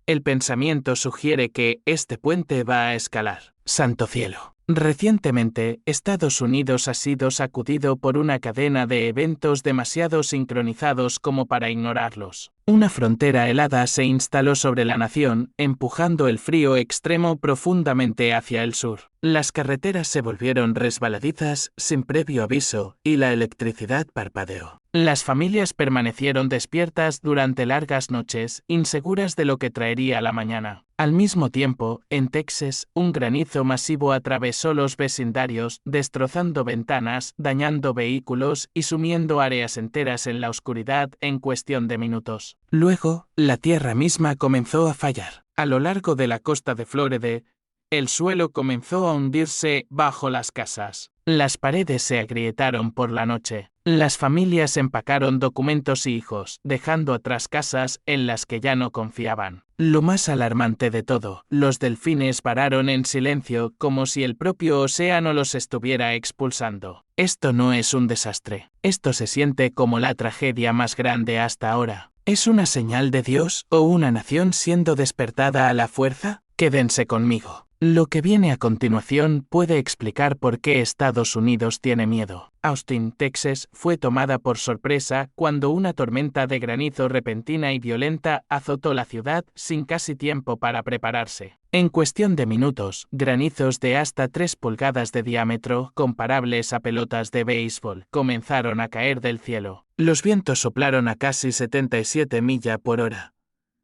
El pensamiento sugiere que este puente va a escalar. Santo cielo. Recientemente, Estados Unidos ha sido sacudido por una cadena de eventos demasiado sincronizados como para ignorarlos. Una frontera helada se instaló sobre la nación, empujando el frío extremo profundamente hacia el sur. Las carreteras se volvieron resbaladizas sin previo aviso y la electricidad parpadeó. Las familias permanecieron despiertas durante largas noches, inseguras de lo que traería la mañana. Al mismo tiempo, en Texas, un granizo masivo atravesó los vecindarios, destrozando ventanas, dañando vehículos y sumiendo áreas enteras en la oscuridad en cuestión de minutos. Luego, la tierra misma comenzó a fallar. A lo largo de la costa de Florida, el suelo comenzó a hundirse bajo las casas. Las paredes se agrietaron por la noche. Las familias empacaron documentos y hijos, dejando atrás casas en las que ya no confiaban. Lo más alarmante de todo, los delfines pararon en silencio como si el propio océano los estuviera expulsando. Esto no es un desastre. Esto se siente como la tragedia más grande hasta ahora. ¿Es una señal de Dios o una nación siendo despertada a la fuerza? Quédense conmigo. Lo que viene a continuación puede explicar por qué Estados Unidos tiene miedo. Austin, Texas, fue tomada por sorpresa cuando una tormenta de granizo repentina y violenta azotó la ciudad sin casi tiempo para prepararse. En cuestión de minutos, granizos de hasta 3 pulgadas de diámetro, comparables a pelotas de béisbol, comenzaron a caer del cielo. Los vientos soplaron a casi 77 millas por hora,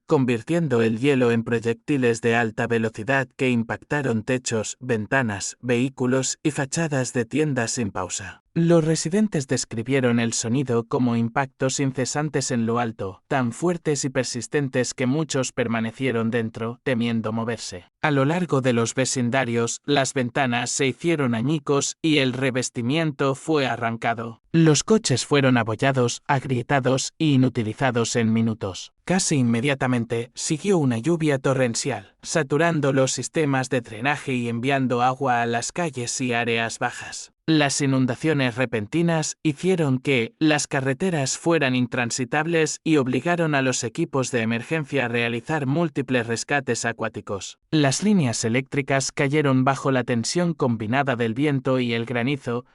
convirtiendo el hielo en proyectiles de alta velocidad que impactaron techos, ventanas, vehículos y fachadas de tiendas sin pausa. Los residentes describieron el sonido como impactos incesantes en lo alto, tan fuertes y persistentes que muchos permanecieron dentro, temiendo moverse. A lo largo de los vecindarios, las ventanas se hicieron añicos y el revestimiento fue arrancado. Los coches fueron abollados, agrietados y inutilizados en minutos. Casi inmediatamente, siguió una lluvia torrencial, saturando los sistemas de drenaje y enviando agua a las calles y áreas bajas. Las inundaciones repentinas hicieron que las carreteras fueran intransitables y obligaron a los equipos de emergencia a realizar múltiples rescates acuáticos. Las líneas eléctricas cayeron bajo la tensión combinada del viento y el granizo,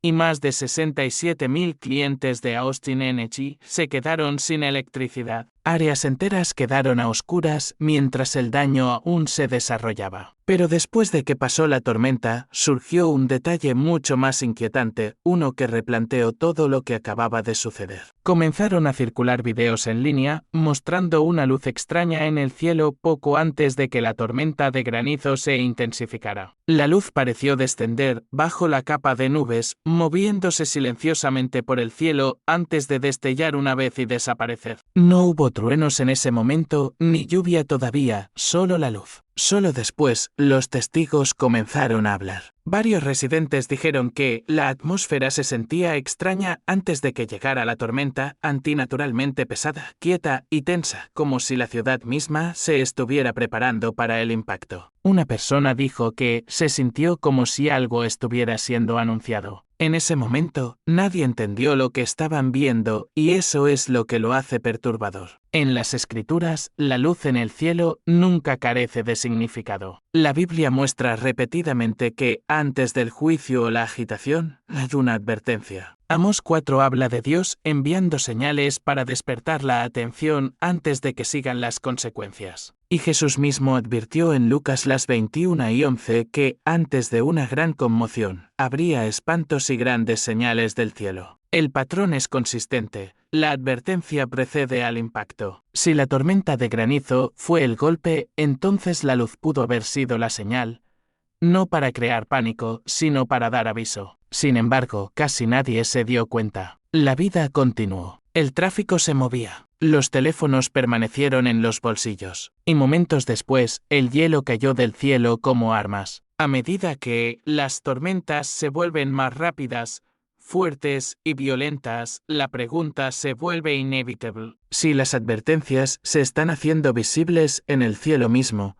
y más de 67.000 clientes de Austin Energy se quedaron sin electricidad. Áreas enteras quedaron a oscuras mientras el daño aún se desarrollaba. Pero después de que pasó la tormenta, surgió un detalle mucho más inquietante, uno que replanteó todo lo que acababa de suceder. Comenzaron a circular videos en línea, mostrando una luz extraña en el cielo poco antes de que la tormenta de granizo se intensificara. La luz pareció descender bajo la capa de nubes, moviéndose silenciosamente por el cielo antes de destellar una vez y desaparecer. No hubo truenos en ese momento, ni lluvia todavía, solo la luz. Solo después, los testigos comenzaron a hablar. Varios residentes dijeron que la atmósfera se sentía extraña antes de que llegara la tormenta, antinaturalmente pesada, quieta y tensa, como si la ciudad misma se estuviera preparando para el impacto. Una persona dijo que se sintió como si algo estuviera siendo anunciado. En ese momento, nadie entendió lo que estaban viendo, y eso es lo que lo hace perturbador. En las Escrituras, la luz en el cielo nunca carece de significado. La Biblia muestra repetidamente que, antes del juicio o la agitación, hay una advertencia. Amós 4 habla de Dios enviando señales para despertar la atención antes de que sigan las consecuencias. Y Jesús mismo advirtió en Lucas las 21:11 que, antes de una gran conmoción, habría espantos y grandes señales del cielo. El patrón es consistente. La advertencia precede al impacto. Si la tormenta de granizo fue el golpe, entonces la luz pudo haber sido la señal, no para crear pánico, sino para dar aviso. Sin embargo, casi nadie se dio cuenta. La vida continuó. El tráfico se movía. Los teléfonos permanecieron en los bolsillos. Y momentos después, el hielo cayó del cielo como armas. A medida que las tormentas se vuelven más rápidas, fuertes y violentas, la pregunta se vuelve inevitable. Si las advertencias se están haciendo visibles en el cielo mismo,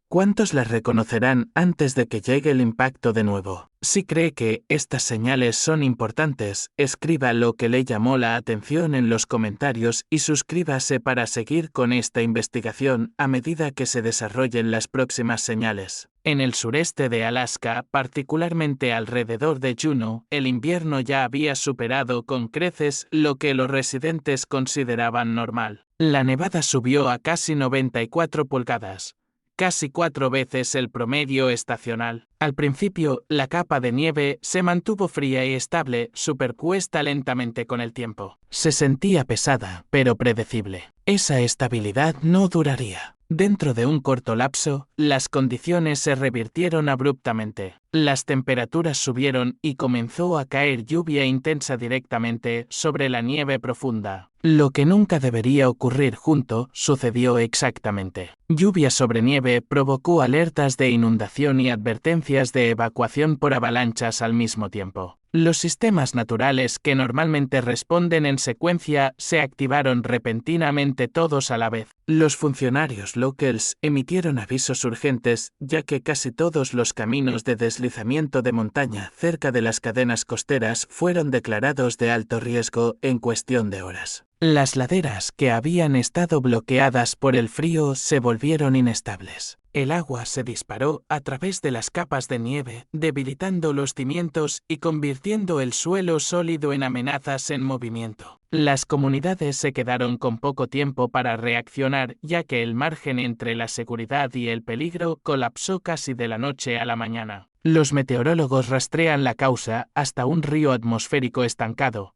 ¿Cuántos las reconocerán antes de que llegue el impacto de nuevo? Si cree que estas señales son importantes, escriba lo que le llamó la atención en los comentarios y suscríbase para seguir con esta investigación a medida que se desarrollen las próximas señales. En el sureste de Alaska, particularmente alrededor de Juneau, el invierno ya había superado con creces lo que los residentes consideraban normal. La nevada subió a casi 94 pulgadas. Casi 4 veces el promedio estacional. Al principio, la capa de nieve se mantuvo fría y estable, superpuesta lentamente con el tiempo. Se sentía pesada, pero predecible. Esa estabilidad no duraría. Dentro de un corto lapso, las condiciones se revirtieron abruptamente. Las temperaturas subieron y comenzó a caer lluvia intensa directamente sobre la nieve profunda. Lo que nunca debería ocurrir junto, sucedió exactamente. Lluvia sobre nieve provocó alertas de inundación y advertencias de evacuación por avalanchas al mismo tiempo. Los sistemas naturales que normalmente responden en secuencia se activaron repentinamente todos a la vez. Los funcionarios locales emitieron avisos urgentes, ya que casi todos los caminos de deslizamiento de montaña cerca de las cadenas costeras fueron declarados de alto riesgo en cuestión de horas. Las laderas que habían estado bloqueadas por el frío se volvieron inestables. El agua se disparó a través de las capas de nieve, debilitando los cimientos y convirtiendo el suelo sólido en amenazas en movimiento. Las comunidades se quedaron con poco tiempo para reaccionar, ya que el margen entre la seguridad y el peligro colapsó casi de la noche a la mañana. Los meteorólogos rastrean la causa hasta un río atmosférico estancado,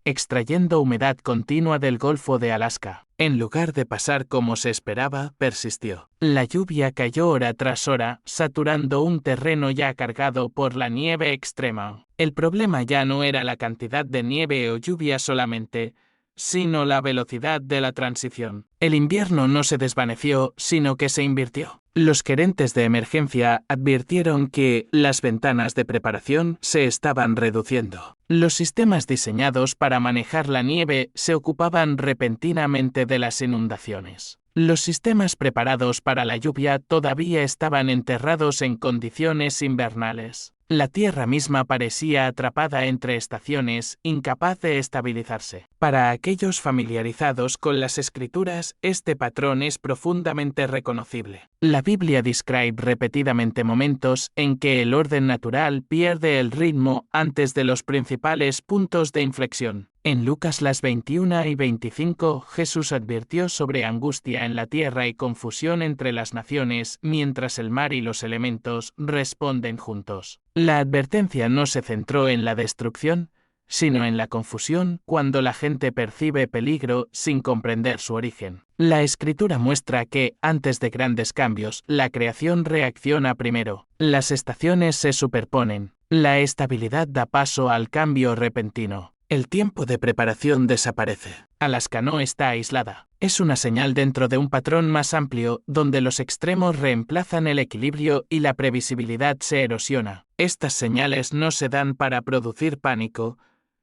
extrayendo humedad continua del Golfo de Alaska. En lugar de pasar como se esperaba, persistió. La lluvia cayó hora tras hora, saturando un terreno ya cargado por la nieve extrema. El problema ya no era la cantidad de nieve o lluvia solamente, sino la velocidad de la transición. El invierno no se desvaneció, sino que se invirtió. Los gerentes de emergencia advirtieron que las ventanas de preparación se estaban reduciendo. Los sistemas diseñados para manejar la nieve se ocupaban repentinamente de las inundaciones. Los sistemas preparados para la lluvia todavía estaban enterrados en condiciones invernales. La Tierra misma parecía atrapada entre estaciones, incapaz de estabilizarse. Para aquellos familiarizados con las escrituras, este patrón es profundamente reconocible. La Biblia describe repetidamente momentos en que el orden natural pierde el ritmo antes de los principales puntos de inflexión. En Lucas las 21 y 25, Jesús advirtió sobre angustia en la tierra y confusión entre las naciones, mientras el mar y los elementos responden juntos. La advertencia no se centró en la destrucción, sino en la confusión cuando la gente percibe peligro sin comprender su origen. La Escritura muestra que, antes de grandes cambios, la creación reacciona primero. Las estaciones se superponen. La estabilidad da paso al cambio repentino. El tiempo de preparación desaparece. Alaska no está aislada. Es una señal dentro de un patrón más amplio, donde los extremos reemplazan el equilibrio y la previsibilidad se erosiona. Estas señales no se dan para producir pánico,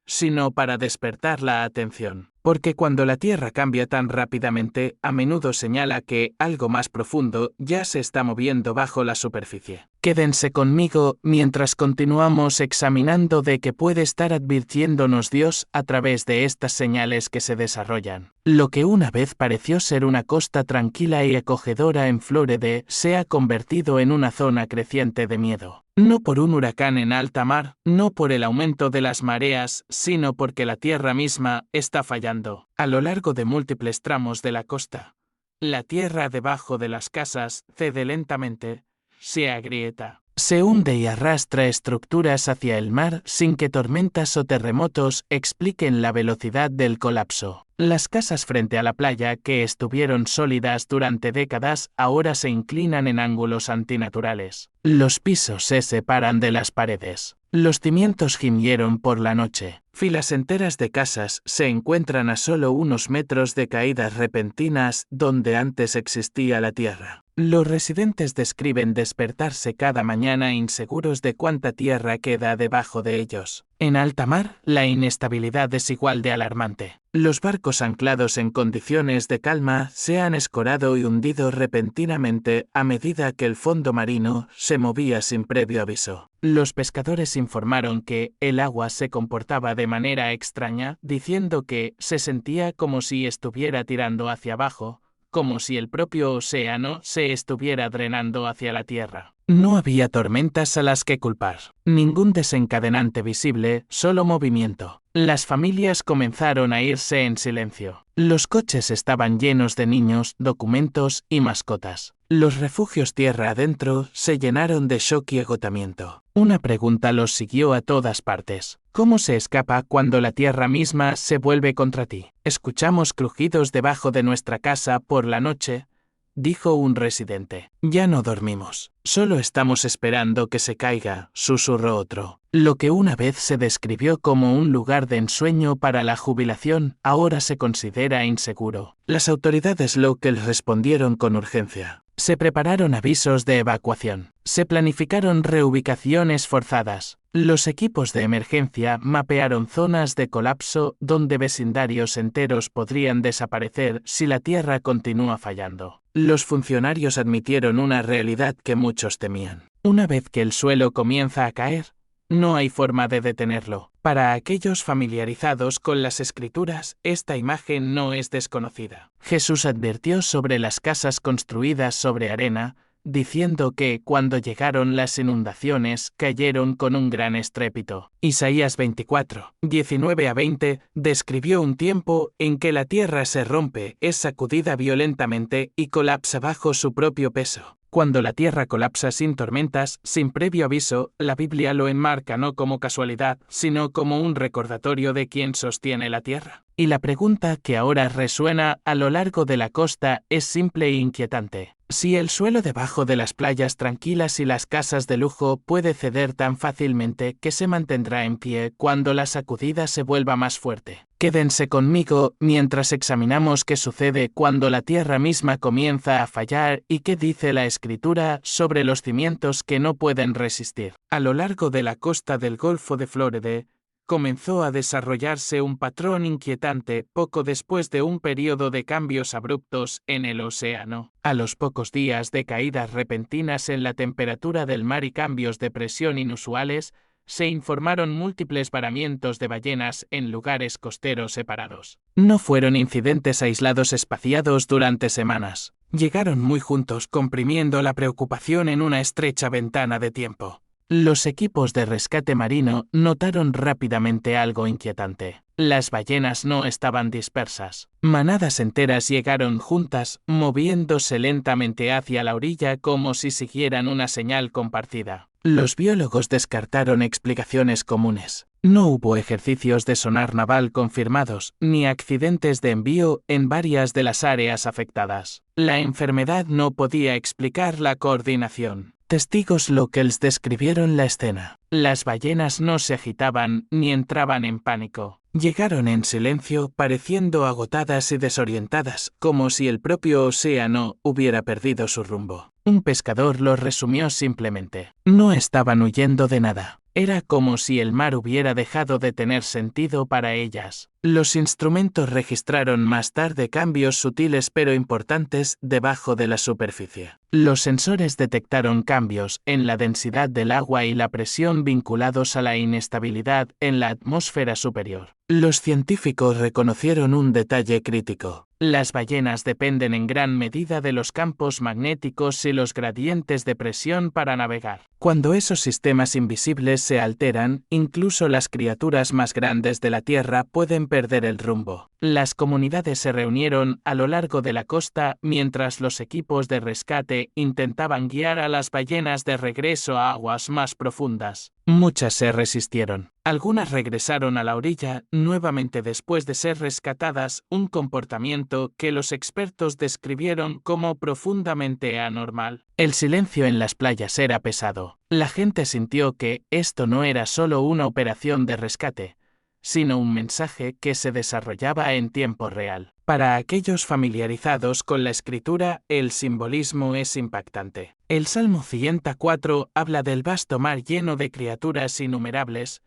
sino para despertar la atención. Porque cuando la Tierra cambia tan rápidamente, a menudo señala que algo más profundo ya se está moviendo bajo la superficie. Quédense conmigo mientras continuamos examinando de qué puede estar advirtiéndonos Dios a través de estas señales que se desarrollan. Lo que una vez pareció ser una costa tranquila y acogedora en Florida se ha convertido en una zona creciente de miedo. No por un huracán en alta mar, no por el aumento de las mareas, sino porque la tierra misma está fallando. A lo largo de múltiples tramos de la costa, la tierra debajo de las casas cede lentamente, se agrieta, se hunde y arrastra estructuras hacia el mar sin que tormentas o terremotos expliquen la velocidad del colapso. Las casas frente a la playa, que estuvieron sólidas durante décadas, ahora se inclinan en ángulos antinaturales. Los pisos se separan de las paredes. Los cimientos gimieron por la noche. Filas enteras de casas se encuentran a solo unos metros de caídas repentinas donde antes existía la tierra. Los residentes describen despertarse cada mañana inseguros de cuánta tierra queda debajo de ellos. En alta mar, la inestabilidad es igual de alarmante. Los barcos anclados en condiciones de calma se han escorado y hundido repentinamente a medida que el fondo marino se movía sin previo aviso. Los pescadores informaron que el agua se comportaba de manera extraña, diciendo que se sentía como si estuviera tirando hacia abajo, como si el propio océano se estuviera drenando hacia la tierra. No había tormentas a las que culpar. Ningún desencadenante visible, solo movimiento. Las familias comenzaron a irse en silencio. Los coches estaban llenos de niños, documentos y mascotas. Los refugios tierra adentro se llenaron de shock y agotamiento. Una pregunta los siguió a todas partes. ¿Cómo se escapa cuando la tierra misma se vuelve contra ti? Escuchamos crujidos debajo de nuestra casa por la noche, dijo un residente. Ya no dormimos. Solo estamos esperando que se caiga, susurró otro. Lo que una vez se describió como un lugar de ensueño para la jubilación, ahora se considera inseguro. Las autoridades locales respondieron con urgencia. Se prepararon avisos de evacuación. Se planificaron reubicaciones forzadas. Los equipos de emergencia mapearon zonas de colapso donde vecindarios enteros podrían desaparecer si la Tierra continúa fallando. Los funcionarios admitieron una realidad que muchos temían. Una vez que el suelo comienza a caer, no hay forma de detenerlo. Para aquellos familiarizados con las Escrituras, esta imagen no es desconocida. Jesús advirtió sobre las casas construidas sobre arena, diciendo que, cuando llegaron las inundaciones, cayeron con un gran estrépito. Isaías 24, 19-20, describió un tiempo en que la tierra se rompe, es sacudida violentamente y colapsa bajo su propio peso. Cuando la tierra colapsa sin tormentas, sin previo aviso, la Biblia lo enmarca no como casualidad, sino como un recordatorio de quién sostiene la tierra. Y la pregunta que ahora resuena a lo largo de la costa es simple e inquietante. Si el suelo debajo de las playas tranquilas y las casas de lujo puede ceder tan fácilmente, ¿qué se mantendrá en pie cuando la sacudida se vuelva más fuerte? Quédense conmigo mientras examinamos qué sucede cuando la tierra misma comienza a fallar y qué dice la Escritura sobre los cimientos que no pueden resistir. A lo largo de la costa del Golfo de Florida, comenzó a desarrollarse un patrón inquietante poco después de un periodo de cambios abruptos en el océano. A los pocos días de caídas repentinas en la temperatura del mar y cambios de presión inusuales, se informaron múltiples varamientos de ballenas en lugares costeros separados. No fueron incidentes aislados espaciados durante semanas. Llegaron muy juntos, comprimiendo la preocupación en una estrecha ventana de tiempo. Los equipos de rescate marino notaron rápidamente algo inquietante. Las ballenas no estaban dispersas. Manadas enteras llegaron juntas, moviéndose lentamente hacia la orilla como si siguieran una señal compartida. Los biólogos descartaron explicaciones comunes. No hubo ejercicios de sonar naval confirmados, ni accidentes de envío en varias de las áreas afectadas. La enfermedad no podía explicar la coordinación. Testigos locales describieron la escena. Las ballenas no se agitaban ni entraban en pánico. Llegaron en silencio, pareciendo agotadas y desorientadas, como si el propio océano hubiera perdido su rumbo. Un pescador lo resumió simplemente. No estaban huyendo de nada. Era como si el mar hubiera dejado de tener sentido para ellas. Los instrumentos registraron más tarde cambios sutiles pero importantes debajo de la superficie. Los sensores detectaron cambios en la densidad del agua y la presión vinculados a la inestabilidad en la atmósfera superior. Los científicos reconocieron un detalle crítico. Las ballenas dependen en gran medida de los campos magnéticos y los gradientes de presión para navegar. Cuando esos sistemas invisibles se alteran, incluso las criaturas más grandes de la Tierra pueden perder el rumbo. Las comunidades se reunieron a lo largo de la costa mientras los equipos de rescate intentaban guiar a las ballenas de regreso a aguas más profundas. Muchas se resistieron. Algunas regresaron a la orilla nuevamente después de ser rescatadas, un comportamiento que los expertos describieron como profundamente anormal. El silencio en las playas era pesado. La gente sintió que esto no era solo una operación de rescate, sino un mensaje que se desarrollaba en tiempo real. Para aquellos familiarizados con la Escritura, el simbolismo es impactante. El Salmo 104 habla del vasto mar lleno de criaturas innumerables,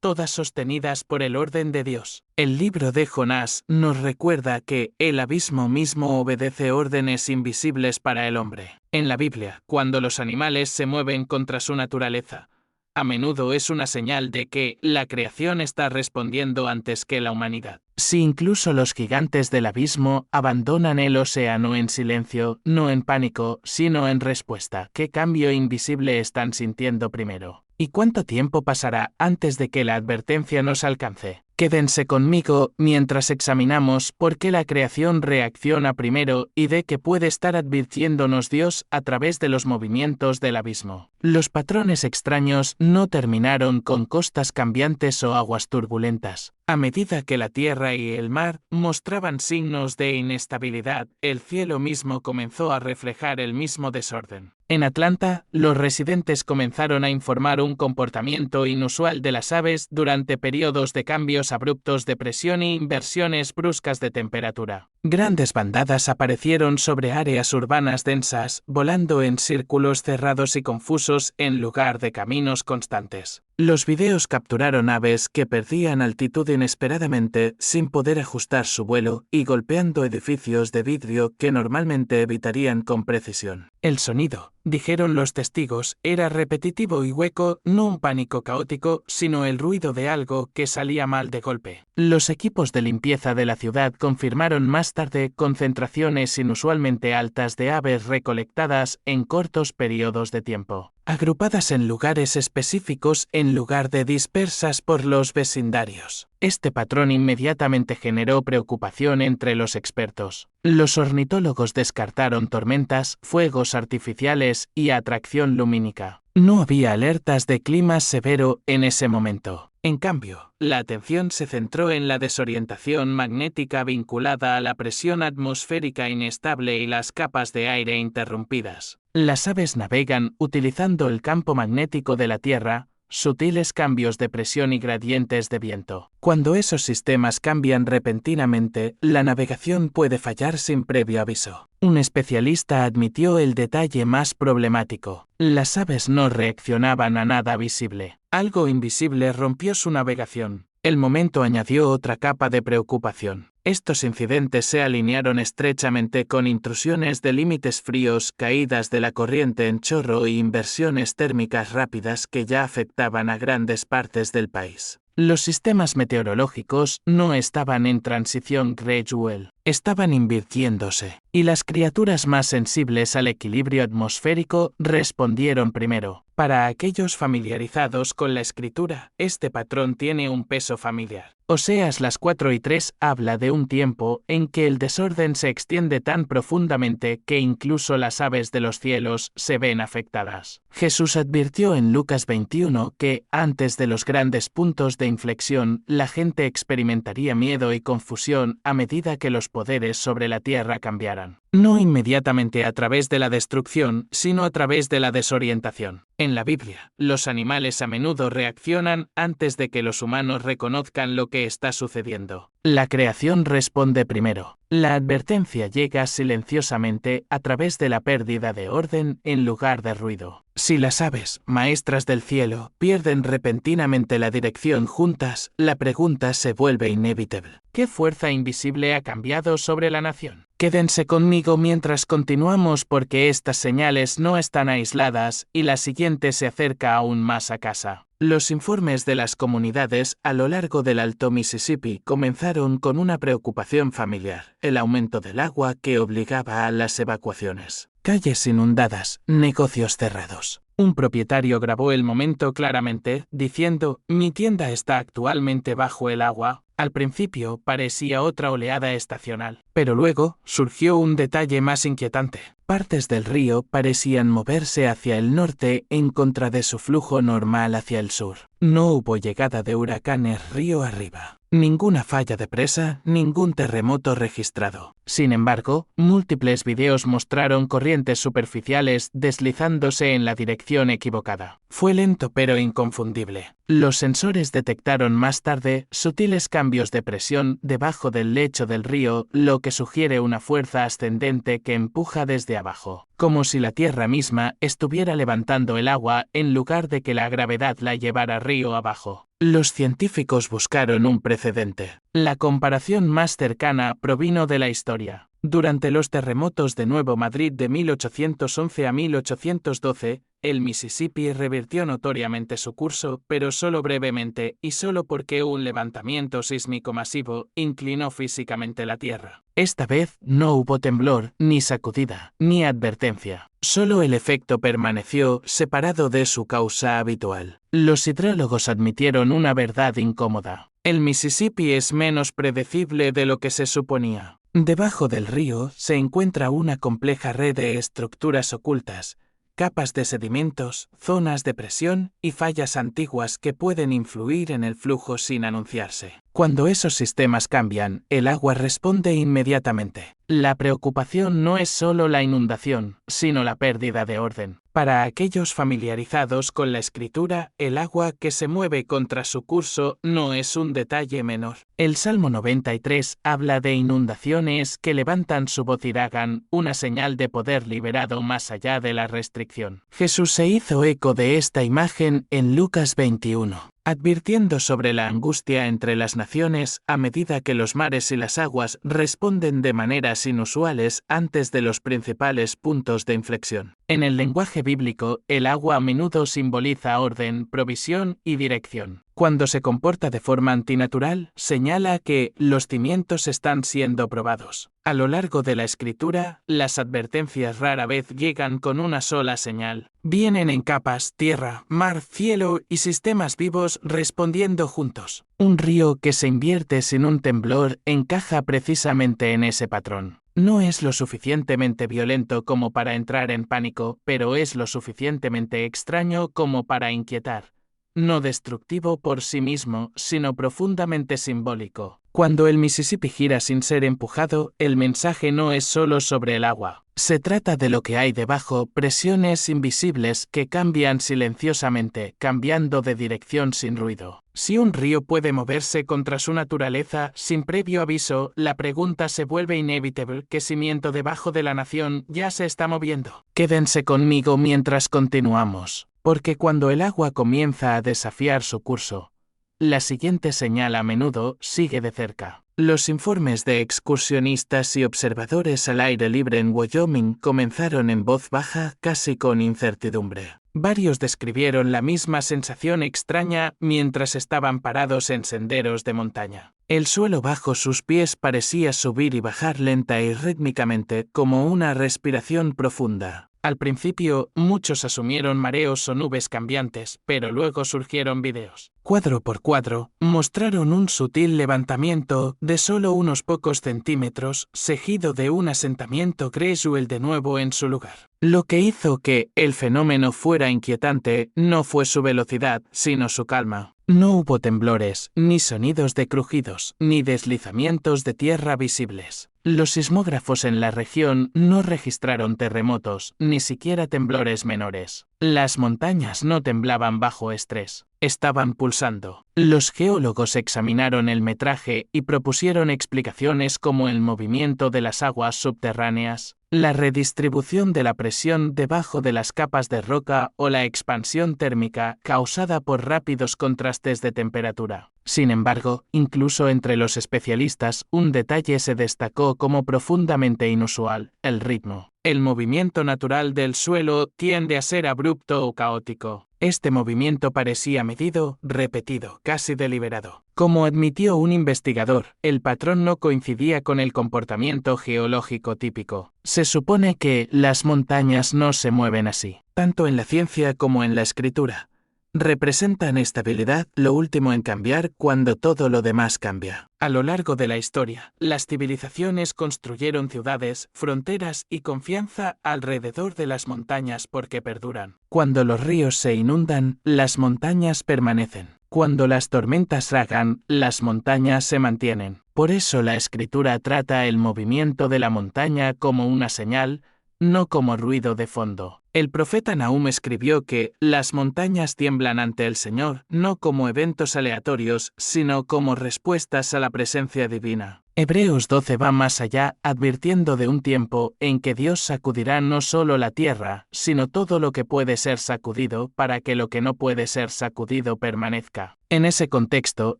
todas sostenidas por el orden de Dios. El libro de Jonás nos recuerda que el abismo mismo obedece órdenes invisibles para el hombre. En la Biblia, cuando los animales se mueven contra su naturaleza, a menudo es una señal de que la creación está respondiendo antes que la humanidad. Si incluso los gigantes del abismo abandonan el océano en silencio, no en pánico, sino en respuesta, ¿qué cambio invisible están sintiendo primero? ¿Y cuánto tiempo pasará antes de que la advertencia nos alcance? Quédense conmigo mientras examinamos por qué la creación reacciona primero y de qué puede estar advirtiéndonos Dios a través de los movimientos del abismo. Los patrones extraños no terminaron con costas cambiantes o aguas turbulentas. A medida que la tierra y el mar mostraban signos de inestabilidad, el cielo mismo comenzó a reflejar el mismo desorden. En Atlanta, los residentes comenzaron a informar un comportamiento inusual de las aves durante periodos de cambios abruptos de presión e inversiones bruscas de temperatura. Grandes bandadas aparecieron sobre áreas urbanas densas, volando en círculos cerrados y confusos en lugar de caminos constantes. Los videos capturaron aves que perdían altitud inesperadamente sin poder ajustar su vuelo y golpeando edificios de vidrio que normalmente evitarían con precisión. El sonido, dijeron los testigos, era repetitivo y hueco, no un pánico caótico, sino el ruido de algo que salía mal de golpe. Los equipos de limpieza de la ciudad confirmaron más tarde concentraciones inusualmente altas de aves recolectadas en cortos periodos de tiempo, agrupadas en lugares específicos en lugar de dispersas por los vecindarios. Este patrón inmediatamente generó preocupación entre los expertos. Los ornitólogos descartaron tormentas, fuegos artificiales y atracción lumínica. No había alertas de clima severo en ese momento. En cambio, la atención se centró en la desorientación magnética vinculada a la presión atmosférica inestable y las capas de aire interrumpidas. Las aves navegan utilizando el campo magnético de la Tierra, sutiles cambios de presión y gradientes de viento. Cuando esos sistemas cambian repentinamente, la navegación puede fallar sin previo aviso. Un especialista admitió el detalle más problemático. Las aves no reaccionaban a nada visible. Algo invisible rompió su navegación. El momento añadió otra capa de preocupación. Estos incidentes se alinearon estrechamente con intrusiones de límites fríos, caídas de la corriente en chorro e inversiones térmicas rápidas que ya afectaban a grandes partes del país. Los sistemas meteorológicos no estaban en transición gradual, estaban invirtiéndose, y las criaturas más sensibles al equilibrio atmosférico respondieron primero. Para aquellos familiarizados con la escritura, este patrón tiene un peso familiar. Oseas las 4:3 habla de un tiempo en que el desorden se extiende tan profundamente que incluso las aves de los cielos se ven afectadas. Jesús advirtió en Lucas 21 que, antes de los grandes puntos de inflexión, la gente experimentaría miedo y confusión a medida que los poderes sobre la tierra cambiaran. No inmediatamente a través de la destrucción, sino a través de la desorientación. En la Biblia, los animales a menudo reaccionan antes de que los humanos reconozcan lo que está sucediendo. La creación responde primero. La advertencia llega silenciosamente a través de la pérdida de orden en lugar de ruido. Si las aves, maestras del cielo, pierden repentinamente la dirección juntas, la pregunta se vuelve inevitable. ¿Qué fuerza invisible ha cambiado sobre la nación? Quédense conmigo mientras continuamos porque estas señales no están aisladas y la siguiente se acerca aún más a casa. Los informes de las comunidades a lo largo del Alto Mississippi comenzaron con una preocupación familiar, el aumento del agua que obligaba a las evacuaciones. Calles inundadas, negocios cerrados. Un propietario grabó el momento claramente, diciendo, «Mi tienda está actualmente bajo el agua». Al principio parecía otra oleada estacional, pero luego surgió un detalle más inquietante. Partes del río parecían moverse hacia el norte en contra de su flujo normal hacia el sur. No hubo llegada de huracanes río arriba. Ninguna falla de presa, ningún terremoto registrado. Sin embargo, múltiples videos mostraron corrientes superficiales deslizándose en la dirección equivocada. Fue lento pero inconfundible. Los sensores detectaron más tarde sutiles cambios de presión debajo del lecho del río, lo que sugiere una fuerza ascendente que empuja desde abajo, como si la tierra misma estuviera levantando el agua en lugar de que la gravedad la llevara río abajo. Los científicos buscaron un precedente. La comparación más cercana provino de la historia. Durante los terremotos de Nuevo Madrid de 1811 a 1812, el Mississippi revirtió notoriamente su curso, pero solo brevemente y solo porque un levantamiento sísmico masivo inclinó físicamente la tierra. Esta vez no hubo temblor, ni sacudida, ni advertencia. Solo el efecto permaneció separado de su causa habitual. Los hidrólogos admitieron una verdad incómoda. El Mississippi es menos predecible de lo que se suponía. Debajo del río se encuentra una compleja red de estructuras ocultas, capas de sedimentos, zonas de presión y fallas antiguas que pueden influir en el flujo sin anunciarse. Cuando esos sistemas cambian, el agua responde inmediatamente. La preocupación no es solo la inundación, sino la pérdida de orden. Para aquellos familiarizados con la escritura, el agua que se mueve contra su curso no es un detalle menor. El Salmo 93 habla de inundaciones que levantan su voz y hagan una señal de poder liberado más allá de la restricción. Jesús se hizo eco de esta imagen en Lucas 21. Advirtiendo sobre la angustia entre las naciones a medida que los mares y las aguas responden de maneras inusuales antes de los principales puntos de inflexión. En el lenguaje bíblico, el agua a menudo simboliza orden, provisión y dirección. Cuando se comporta de forma antinatural, señala que los cimientos están siendo probados. A lo largo de la escritura, las advertencias rara vez llegan con una sola señal. Vienen en capas, tierra, mar, cielo y sistemas vivos respondiendo juntos. Un río que se invierte sin un temblor encaja precisamente en ese patrón. No es lo suficientemente violento como para entrar en pánico, pero es lo suficientemente extraño como para inquietar. No destructivo por sí mismo, sino profundamente simbólico. Cuando el Mississippi gira sin ser empujado, el mensaje no es solo sobre el agua. Se trata de lo que hay debajo, presiones invisibles que cambian silenciosamente, cambiando de dirección sin ruido. Si un río puede moverse contra su naturaleza sin previo aviso, la pregunta se vuelve inevitable: ¿qué cimiento debajo de la nación ya se está moviendo? Quédense conmigo mientras continuamos. Porque cuando el agua comienza a desafiar su curso, la siguiente señal a menudo sigue de cerca. Los informes de excursionistas y observadores al aire libre en Wyoming comenzaron en voz baja, casi con incertidumbre. Varios describieron la misma sensación extraña mientras estaban parados en senderos de montaña. El suelo bajo sus pies parecía subir y bajar lenta y rítmicamente, como una respiración profunda. Al principio, muchos asumieron mareos o nubes cambiantes, pero luego surgieron videos. Cuadro por cuadro, mostraron un sutil levantamiento de solo unos pocos centímetros, seguido de un asentamiento gradual de nuevo en su lugar. Lo que hizo que el fenómeno fuera inquietante no fue su velocidad, sino su calma. No hubo temblores, ni sonidos de crujidos, ni deslizamientos de tierra visibles. Los sismógrafos en la región no registraron terremotos, ni siquiera temblores menores. Las montañas no temblaban bajo estrés, estaban pulsando. Los geólogos examinaron el metraje y propusieron explicaciones como el movimiento de las aguas subterráneas, la redistribución de la presión debajo de las capas de roca o la expansión térmica causada por rápidos contrastes de temperatura. Sin embargo, incluso entre los especialistas, un detalle se destacó como profundamente inusual: el ritmo. El movimiento natural del suelo tiende a ser abrupto o caótico. Este movimiento parecía medido, repetido, casi deliberado. Como admitió un investigador, el patrón no coincidía con el comportamiento geológico típico. Se supone que las montañas no se mueven así, tanto en la ciencia como en la escritura. Representan estabilidad, lo último en cambiar cuando todo lo demás cambia. A lo largo de la historia, las civilizaciones construyeron ciudades, fronteras y confianza alrededor de las montañas porque perduran. Cuando los ríos se inundan, las montañas permanecen. Cuando las tormentas ragan, las montañas se mantienen. Por eso la escritura trata el movimiento de la montaña como una señal, no como ruido de fondo. El profeta Nahum escribió que las montañas tiemblan ante el Señor, no como eventos aleatorios, sino como respuestas a la presencia divina. Hebreos 12 va más allá, advirtiendo de un tiempo en que Dios sacudirá no solo la tierra, sino todo lo que puede ser sacudido para que lo que no puede ser sacudido permanezca. En ese contexto,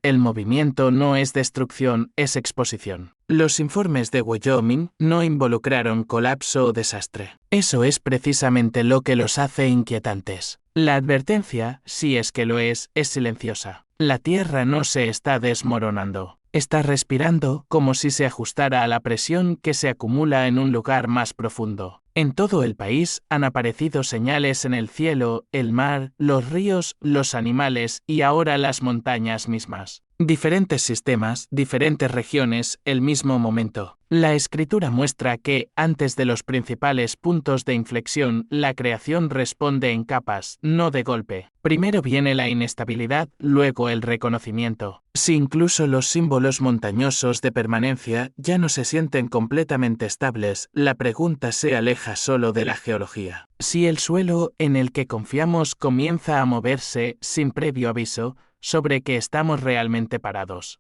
el movimiento no es destrucción, es exposición. Los informes de Wyoming no involucraron colapso o desastre. Eso es precisamente lo que los hace inquietantes. La advertencia, si es que lo es silenciosa. La tierra no se está desmoronando. Está respirando como si se ajustara a la presión que se acumula en un lugar más profundo. En todo el país han aparecido señales en el cielo, el mar, los ríos, los animales y ahora las montañas mismas. Diferentes sistemas, diferentes regiones, el mismo momento. La escritura muestra que, antes de los principales puntos de inflexión, la creación responde en capas, no de golpe. Primero viene la inestabilidad, luego el reconocimiento. Si incluso los símbolos montañosos de permanencia ya no se sienten completamente estables, la pregunta se aleja solo de la geología. Si el suelo en el que confiamos comienza a moverse sin previo aviso, sobre que estamos realmente parados.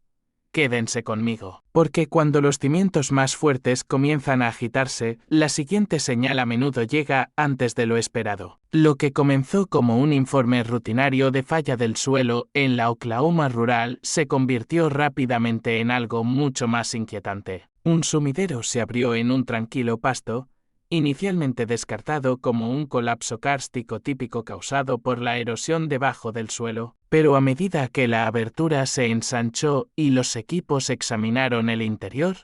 Quédense conmigo, porque cuando los cimientos más fuertes comienzan a agitarse, la siguiente señal a menudo llega antes de lo esperado. Lo que comenzó como un informe rutinario de falla del suelo en la Oklahoma rural se convirtió rápidamente en algo mucho más inquietante. Un sumidero se abrió en un tranquilo pasto, inicialmente descartado como un colapso kárstico típico causado por la erosión debajo del suelo, pero a medida que la abertura se ensanchó y los equipos examinaron el interior,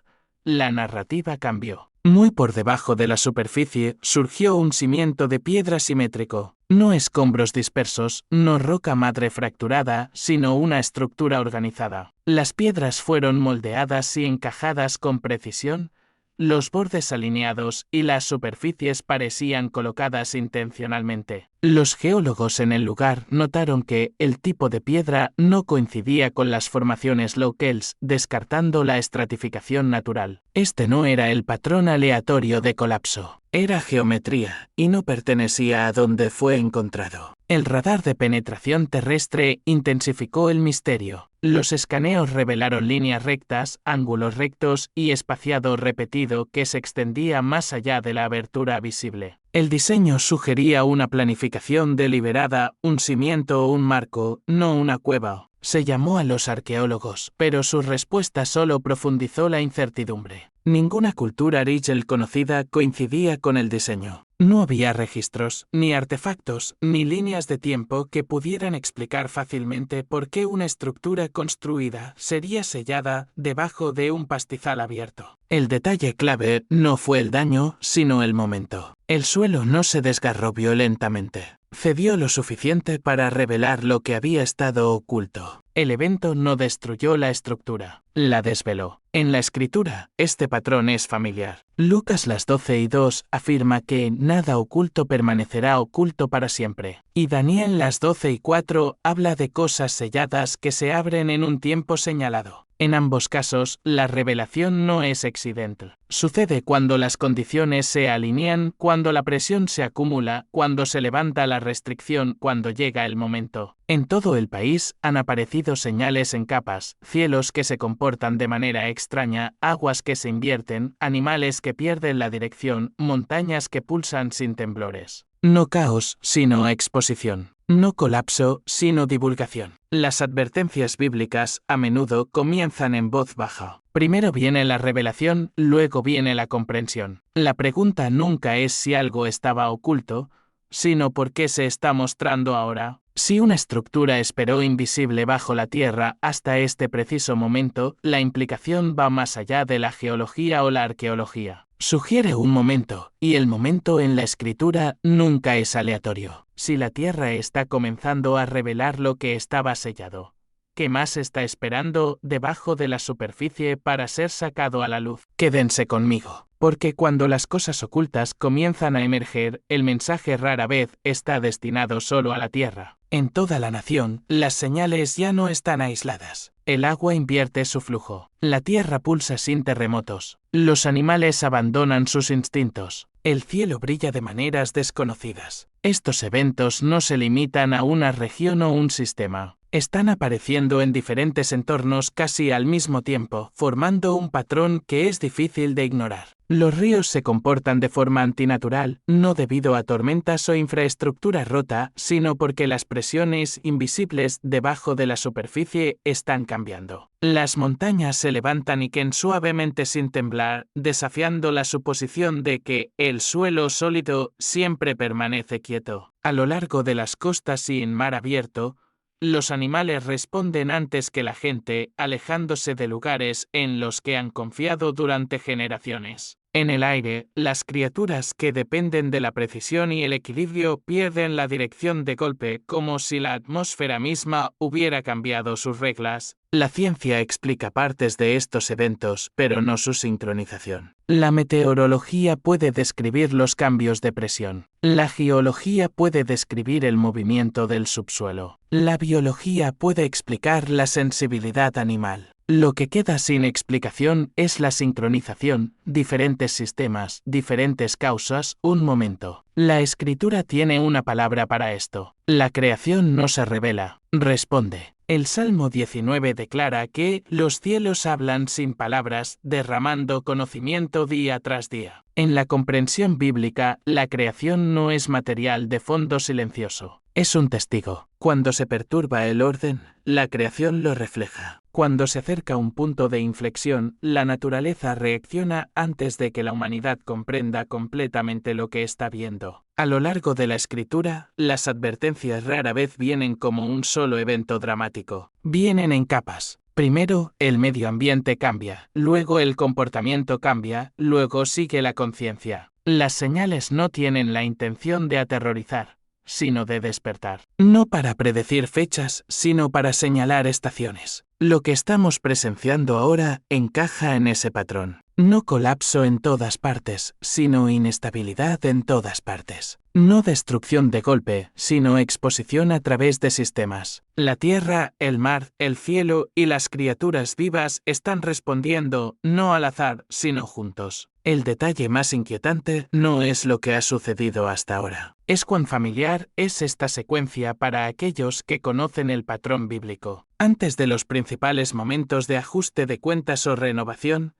la narrativa cambió. Muy por debajo de la superficie surgió un cimiento de piedra simétrico, no escombros dispersos, no roca madre fracturada, sino una estructura organizada. Las piedras fueron moldeadas y encajadas con precisión, los bordes alineados y las superficies parecían colocadas intencionalmente. Los geólogos en el lugar notaron que el tipo de piedra no coincidía con las formaciones locales, descartando la estratificación natural. Este no era el patrón aleatorio de colapso. Era geometría, y no pertenecía a donde fue encontrado. El radar de penetración terrestre intensificó el misterio. Los escaneos revelaron líneas rectas, ángulos rectos y espaciado repetido que se extendía más allá de la abertura visible. El diseño sugería una planificación deliberada, un cimiento o un marco, no una cueva. Se llamó a los arqueólogos, pero su respuesta solo profundizó la incertidumbre. Ninguna cultura Rigel conocida coincidía con el diseño. No había registros, ni artefactos, ni líneas de tiempo que pudieran explicar fácilmente por qué una estructura construida sería sellada debajo de un pastizal abierto. El detalle clave no fue el daño, sino el momento. El suelo no se desgarró violentamente. Cedió lo suficiente para revelar lo que había estado oculto. El evento no destruyó la estructura, la desveló. En la escritura, este patrón es familiar. Lucas 12:2 afirma que nada oculto permanecerá oculto para siempre. Y Daniel 12:4 habla de cosas selladas que se abren en un tiempo señalado. En ambos casos, la revelación no es accidental. Sucede cuando las condiciones se alinean, cuando la presión se acumula, cuando se levanta la restricción, cuando llega el momento. En todo el país han aparecido señales en capas, cielos que se comportan de manera extraña, aguas que se invierten, animales que pierden la dirección, montañas que pulsan sin temblores. No caos, sino exposición. No colapso, sino divulgación. Las advertencias bíblicas, a menudo, comienzan en voz baja. Primero viene la revelación, luego viene la comprensión. La pregunta nunca es si algo estaba oculto, sino por qué se está mostrando ahora. Si una estructura esperó invisible bajo la tierra hasta este preciso momento, la implicación va más allá de la geología o la arqueología. Sugiere un momento, y el momento en la escritura nunca es aleatorio. Si la tierra está comenzando a revelar lo que estaba sellado, ¿qué más está esperando debajo de la superficie para ser sacado a la luz? Quédense conmigo, porque cuando las cosas ocultas comienzan a emerger, el mensaje rara vez está destinado solo a la tierra. En toda la nación, las señales ya no están aisladas. El agua invierte su flujo. La tierra pulsa sin terremotos. Los animales abandonan sus instintos. El cielo brilla de maneras desconocidas. Estos eventos no se limitan a una región o un sistema. Están apareciendo en diferentes entornos casi al mismo tiempo, formando un patrón que es difícil de ignorar. Los ríos se comportan de forma antinatural, no debido a tormentas o infraestructura rota, sino porque las presiones invisibles debajo de la superficie están cambiando. Las montañas se levantan y caen suavemente sin temblar, desafiando la suposición de que el suelo sólido siempre permanece quieto. A lo largo de las costas y en mar abierto, los animales responden antes que la gente, alejándose de lugares en los que han confiado durante generaciones. En el aire, las criaturas que dependen de la precisión y el equilibrio pierden la dirección de golpe, como si la atmósfera misma hubiera cambiado sus reglas. La ciencia explica partes de estos eventos, pero no su sincronización. La meteorología puede describir los cambios de presión. La geología puede describir el movimiento del subsuelo. La biología puede explicar la sensibilidad animal. Lo que queda sin explicación es la sincronización, diferentes sistemas, diferentes causas, un momento. La escritura tiene una palabra para esto. La creación no se revela, responde. El Salmo 19 declara que los cielos hablan sin palabras, derramando conocimiento día tras día. En la comprensión bíblica, la creación no es material de fondo silencioso. Es un testigo. Cuando se perturba el orden, la creación lo refleja. Cuando se acerca un punto de inflexión, la naturaleza reacciona antes de que la humanidad comprenda completamente lo que está viendo. A lo largo de la escritura, las advertencias rara vez vienen como un solo evento dramático. Vienen en capas. Primero, el medio ambiente cambia, luego el comportamiento cambia, luego sigue la conciencia. Las señales no tienen la intención de aterrorizar, sino de despertar. No para predecir fechas, sino para señalar estaciones. Lo que estamos presenciando ahora encaja en ese patrón. No colapso en todas partes, sino inestabilidad en todas partes. No destrucción de golpe, sino exposición a través de sistemas. La tierra, el mar, el cielo y las criaturas vivas están respondiendo, no al azar, sino juntos. El detalle más inquietante no es lo que ha sucedido hasta ahora. Es cuán familiar es esta secuencia para aquellos que conocen el patrón bíblico. Antes de los principales momentos de ajuste de cuentas o renovación,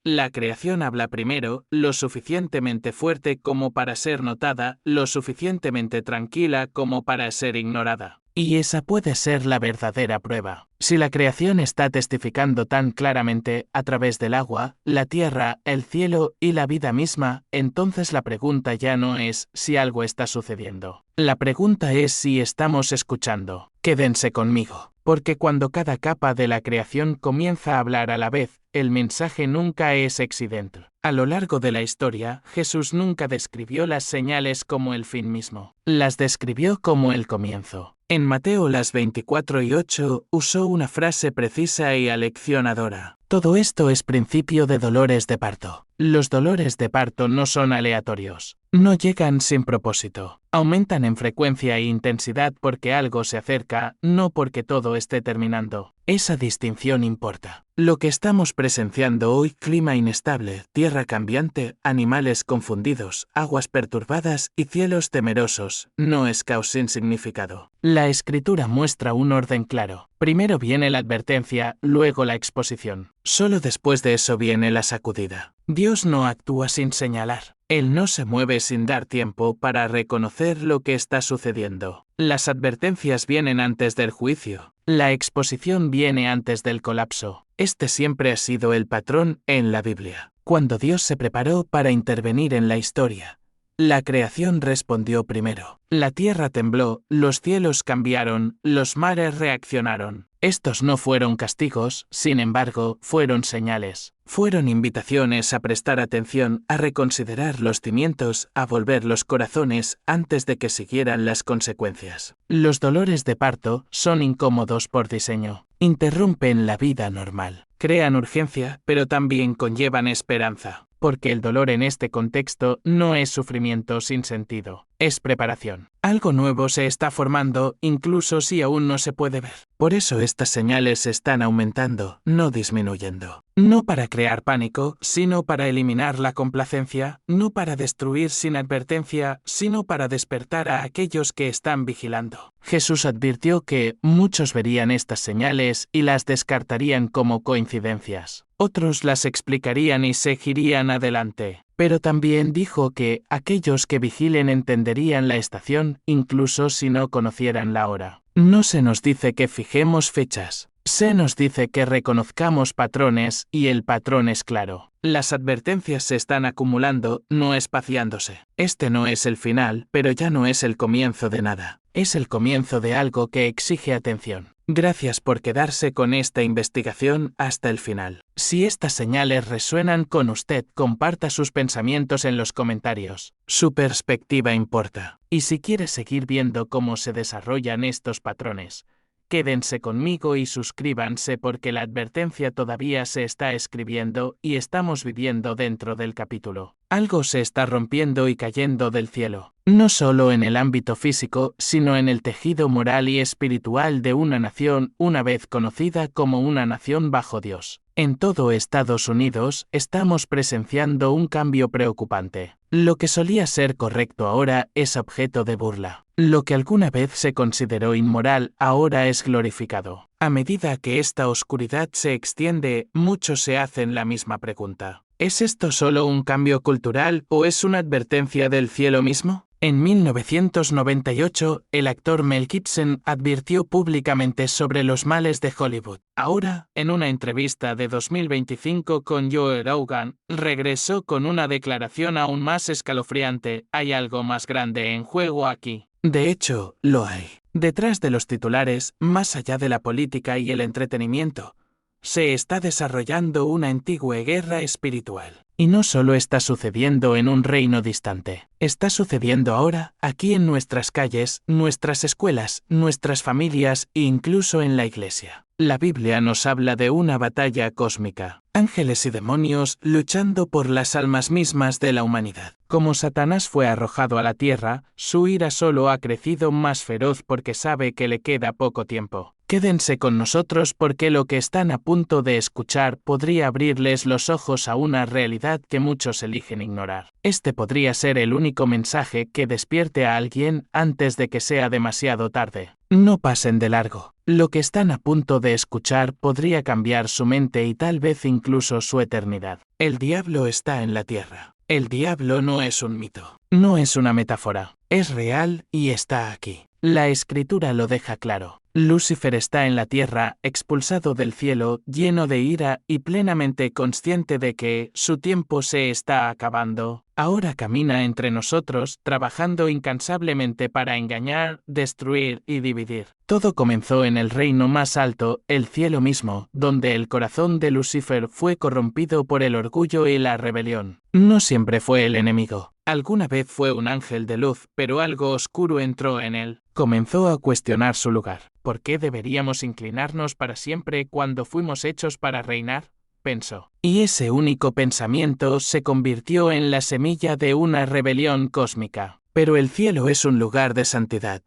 la creación habla primero, lo suficientemente fuerte como para ser notada, lo suficientemente tranquila como para ser ignorada. Y esa puede ser la verdadera prueba. Si la creación está testificando tan claramente a través del agua, la tierra, el cielo y la vida misma, entonces la pregunta ya no es si algo está sucediendo. La pregunta es si estamos escuchando. Quédense conmigo. Porque cuando cada capa de la creación comienza a hablar a la vez, el mensaje nunca es accidental. A lo largo de la historia, Jesús nunca describió las señales como el fin mismo. Las describió como el comienzo. En Mateo las 24:8 usó una frase precisa y aleccionadora. Todo esto es principio de dolores de parto. Los dolores de parto no son aleatorios. No llegan sin propósito. Aumentan en frecuencia e intensidad porque algo se acerca, no porque todo esté terminando. Esa distinción importa. Lo que estamos presenciando hoy, clima inestable, tierra cambiante, animales confundidos, aguas perturbadas y cielos temerosos, no es caos sin significado. La escritura muestra un orden claro. Primero viene la advertencia, luego la exposición. Solo después de eso viene la sacudida. Dios no actúa sin señalar. Él no se mueve sin dar tiempo para reconocer lo que está sucediendo. Las advertencias vienen antes del juicio. La exposición viene antes del colapso. Este siempre ha sido el patrón en la Biblia. Cuando Dios se preparó para intervenir en la historia, la creación respondió primero. La tierra tembló, los cielos cambiaron, los mares reaccionaron. Estos no fueron castigos, sin embargo, fueron señales. Fueron invitaciones a prestar atención, a reconsiderar los cimientos, a volver los corazones antes de que siguieran las consecuencias. Los dolores de parto son incómodos por diseño. Interrumpen la vida normal. Crean urgencia, pero también conllevan esperanza. porque el dolor en este contexto no es sufrimiento sin sentido, es preparación. Algo nuevo se está formando, incluso si aún no se puede ver. Por eso estas señales están aumentando, no disminuyendo. No para crear pánico, sino para eliminar la complacencia, no para destruir sin advertencia, sino para despertar a aquellos que están vigilando. Jesús advirtió que muchos verían estas señales y las descartarían como coincidencias. Otros las explicarían y seguirían adelante. Pero también dijo que aquellos que vigilen entenderían la estación, incluso si no conocieran la hora. No se nos dice que fijemos fechas. Se nos dice que reconozcamos patrones y el patrón es claro. Las advertencias se están acumulando, no espaciándose. Este no es el final, pero ya no es el comienzo de nada. Es el comienzo de algo que exige atención. Gracias por quedarse con esta investigación hasta el final. Si estas señales resuenan con usted, comparta sus pensamientos en los comentarios. Su perspectiva importa. Y si quiere seguir viendo cómo se desarrollan estos patrones, quédense conmigo y suscríbanse porque la advertencia todavía se está escribiendo y estamos viviendo dentro del capítulo. Algo se está rompiendo y cayendo del cielo, no solo en el ámbito físico, sino en el tejido moral y espiritual de una nación una vez conocida como una nación bajo Dios. En todo Estados Unidos estamos presenciando un cambio preocupante. Lo que solía ser correcto ahora es objeto de burla. Lo que alguna vez se consideró inmoral ahora es glorificado. A medida que esta oscuridad se extiende, muchos se hacen la misma pregunta. ¿Es esto solo un cambio cultural o es una advertencia del cielo mismo? En 1998, el actor Mel Gibson advirtió públicamente sobre los males de Hollywood. Ahora, en una entrevista de 2025 con Joe Rogan, regresó con una declaración aún más escalofriante: hay algo más grande en juego aquí. De hecho, lo hay. Detrás de los titulares, más allá de la política y el entretenimiento, se está desarrollando una antigua guerra espiritual. Y no solo está sucediendo en un reino distante, está sucediendo ahora, aquí en nuestras calles, nuestras escuelas, nuestras familias e incluso en la iglesia. La Biblia nos habla de una batalla cósmica, ángeles y demonios luchando por las almas mismas de la humanidad. Como Satanás fue arrojado a la tierra, su ira solo ha crecido más feroz porque sabe que le queda poco tiempo. Quédense con nosotros porque lo que están a punto de escuchar podría abrirles los ojos a una realidad que muchos eligen ignorar. Este podría ser el único mensaje que despierte a alguien antes de que sea demasiado tarde. No pasen de largo. Lo que están a punto de escuchar podría cambiar su mente y tal vez incluso su eternidad. El diablo está en la tierra. El diablo no es un mito. No es una metáfora. Es real y está aquí. La Escritura lo deja claro. Lucifer está en la tierra, expulsado del cielo, lleno de ira y plenamente consciente de que su tiempo se está acabando. Ahora camina entre nosotros, trabajando incansablemente para engañar, destruir y dividir. Todo comenzó en el reino más alto, el cielo mismo, donde el corazón de Lucifer fue corrompido por el orgullo y la rebelión. No siempre fue el enemigo. Alguna vez fue un ángel de luz, pero algo oscuro entró en él. Comenzó a cuestionar su lugar. ¿Por qué deberíamos inclinarnos para siempre cuando fuimos hechos para reinar?, pensó. Y ese único pensamiento se convirtió en la semilla de una rebelión cósmica. Pero el cielo es un lugar de santidad.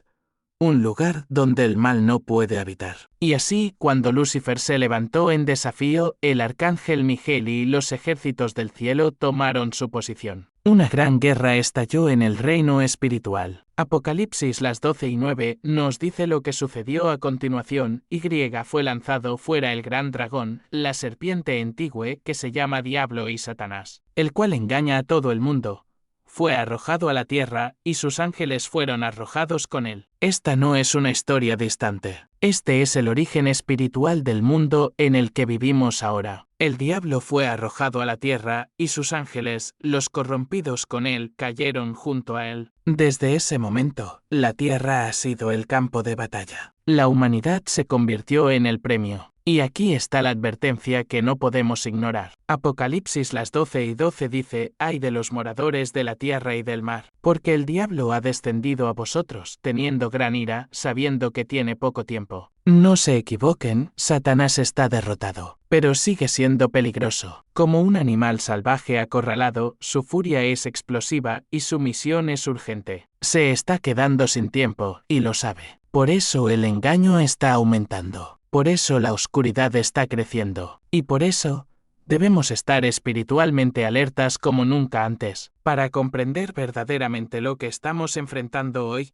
Un lugar donde el mal no puede habitar. Y así, cuando Lucifer se levantó en desafío, el arcángel Miguel y los ejércitos del cielo tomaron su posición. Una gran guerra estalló en el reino espiritual. Apocalipsis 12:9 nos dice lo que sucedió a continuación. Y fue lanzado fuera el gran dragón, la serpiente antigua que se llama Diablo y Satanás, el cual engaña a todo el mundo. Fue arrojado a la tierra, y sus ángeles fueron arrojados con él. Esta no es una historia distante. Este es el origen espiritual del mundo en el que vivimos ahora. El diablo fue arrojado a la tierra, y sus ángeles, los corrompidos con él, cayeron junto a él. Desde ese momento, la tierra ha sido el campo de batalla. La humanidad se convirtió en el premio. Y aquí está la advertencia que no podemos ignorar. Apocalipsis 12:12 dice: «Ay de los moradores de la tierra y del mar, porque el diablo ha descendido a vosotros, teniendo gran ira, sabiendo que tiene poco tiempo». No se equivoquen, Satanás está derrotado, pero sigue siendo peligroso. Como un animal salvaje acorralado, su furia es explosiva y su misión es urgente. Se está quedando sin tiempo, y lo sabe. Por eso el engaño está aumentando. Por eso la oscuridad está creciendo. Y por eso debemos estar espiritualmente alertas como nunca antes. Para comprender verdaderamente lo que estamos enfrentando hoy,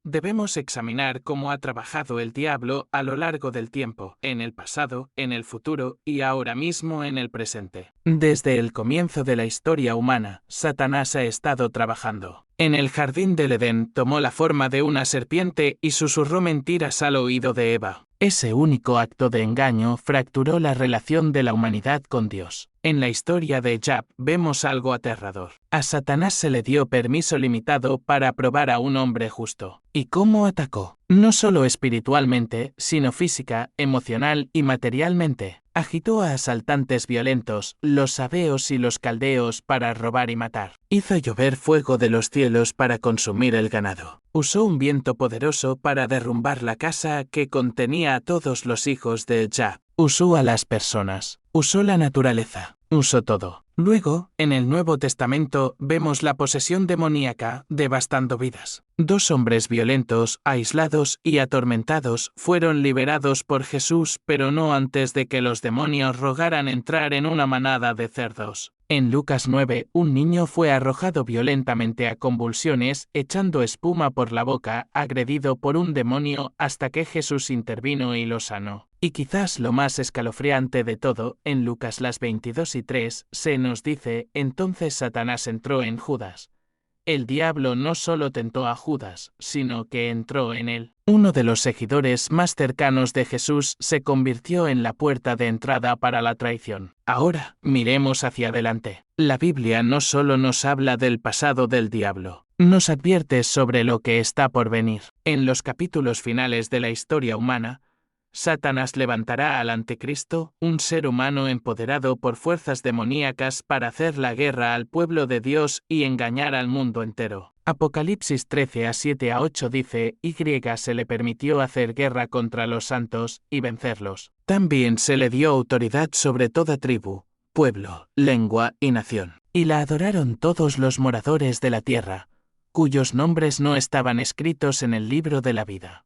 debemos examinar cómo ha trabajado el diablo a lo largo del tiempo, en el pasado, en el futuro y ahora mismo en el presente. Desde el comienzo de la historia humana, Satanás ha estado trabajando. En el jardín del Edén tomó la forma de una serpiente y susurró mentiras al oído de Eva. Ese único acto de engaño fracturó la relación de la humanidad con Dios. En la historia de Job vemos algo aterrador. A Satanás se le dio permiso limitado para probar a un hombre justo. ¿Y cómo atacó? No solo espiritualmente, sino física, emocional y materialmente. Agitó a asaltantes violentos, los sabeos y los caldeos para robar y matar. Hizo llover fuego de los cielos para consumir el ganado. Usó un viento poderoso para derrumbar la casa que contenía a todos los hijos de Job. Usó a las personas. Usó la naturaleza. Usó todo. Luego, en el Nuevo Testamento, vemos la posesión demoníaca devastando vidas. 2 hombres violentos, aislados y atormentados fueron liberados por Jesús, pero no antes de que los demonios rogaran entrar en una manada de cerdos. En Lucas 9, un niño fue arrojado violentamente a convulsiones, echando espuma por la boca, agredido por un demonio hasta que Jesús intervino y lo sanó. Y quizás lo más escalofriante de todo, en Lucas 22:3, se nos dice, entonces Satanás entró en Judas. El diablo no solo tentó a Judas, sino que entró en él. Uno de los seguidores más cercanos de Jesús se convirtió en la puerta de entrada para la traición. Ahora, miremos hacia adelante. La Biblia no solo nos habla del pasado del diablo, nos advierte sobre lo que está por venir. En los capítulos finales de la historia humana, Satanás levantará al Anticristo, un ser humano empoderado por fuerzas demoníacas para hacer la guerra al pueblo de Dios y engañar al mundo entero. Apocalipsis 13:7-8 dice, Y se le permitió hacer guerra contra los santos y vencerlos. También se le dio autoridad sobre toda tribu, pueblo, lengua y nación. Y la adoraron todos los moradores de la tierra, cuyos nombres no estaban escritos en el libro de la vida.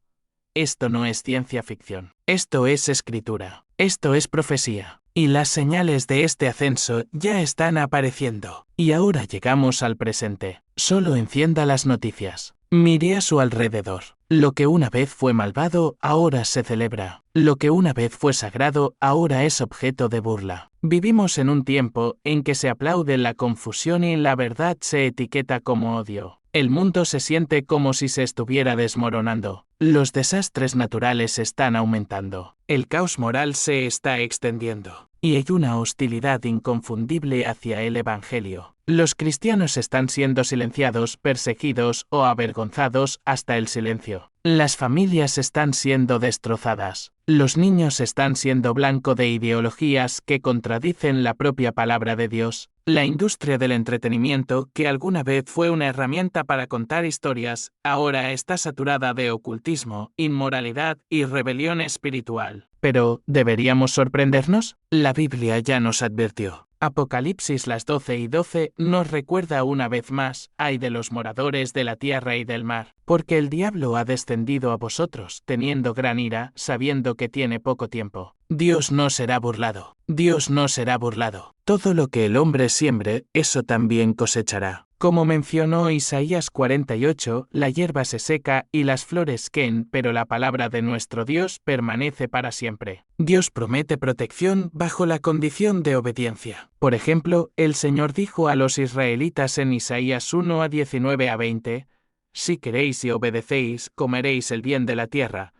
Esto no es ciencia ficción. Esto es escritura. Esto es profecía. Y las señales de este ascenso ya están apareciendo. Y ahora llegamos al presente. Solo encienda las noticias. Mire a su alrededor. Lo que una vez fue malvado, ahora se celebra. Lo que una vez fue sagrado, ahora es objeto de burla. Vivimos en un tiempo en que se aplaude la confusión y la verdad se etiqueta como odio. El mundo se siente como si se estuviera desmoronando. Los desastres naturales están aumentando. El caos moral se está extendiendo. Y hay una hostilidad inconfundible hacia el Evangelio. Los cristianos están siendo silenciados, perseguidos o avergonzados hasta el silencio. Las familias están siendo destrozadas. Los niños están siendo blanco de ideologías que contradicen la propia palabra de Dios. La industria del entretenimiento, que alguna vez fue una herramienta para contar historias, ahora está saturada de ocultismo, inmoralidad y rebelión espiritual. Pero, ¿deberíamos sorprendernos? La Biblia ya nos advirtió. Apocalipsis 12:12 nos recuerda una vez más, ay de los moradores de la tierra y del mar, porque el diablo ha descendido a vosotros, teniendo gran ira, sabiendo que tiene poco tiempo. Dios no será burlado. Dios no será burlado. Todo lo que el hombre siembre, eso también cosechará. Como mencionó Isaías 48, la hierba se seca y las flores caen, pero la palabra de nuestro Dios permanece para siempre. Dios promete protección bajo la condición de obediencia. Por ejemplo, el Señor dijo a los israelitas en Isaías 1:19-20, Si queréis y obedecéis, comeréis el bien de la tierra.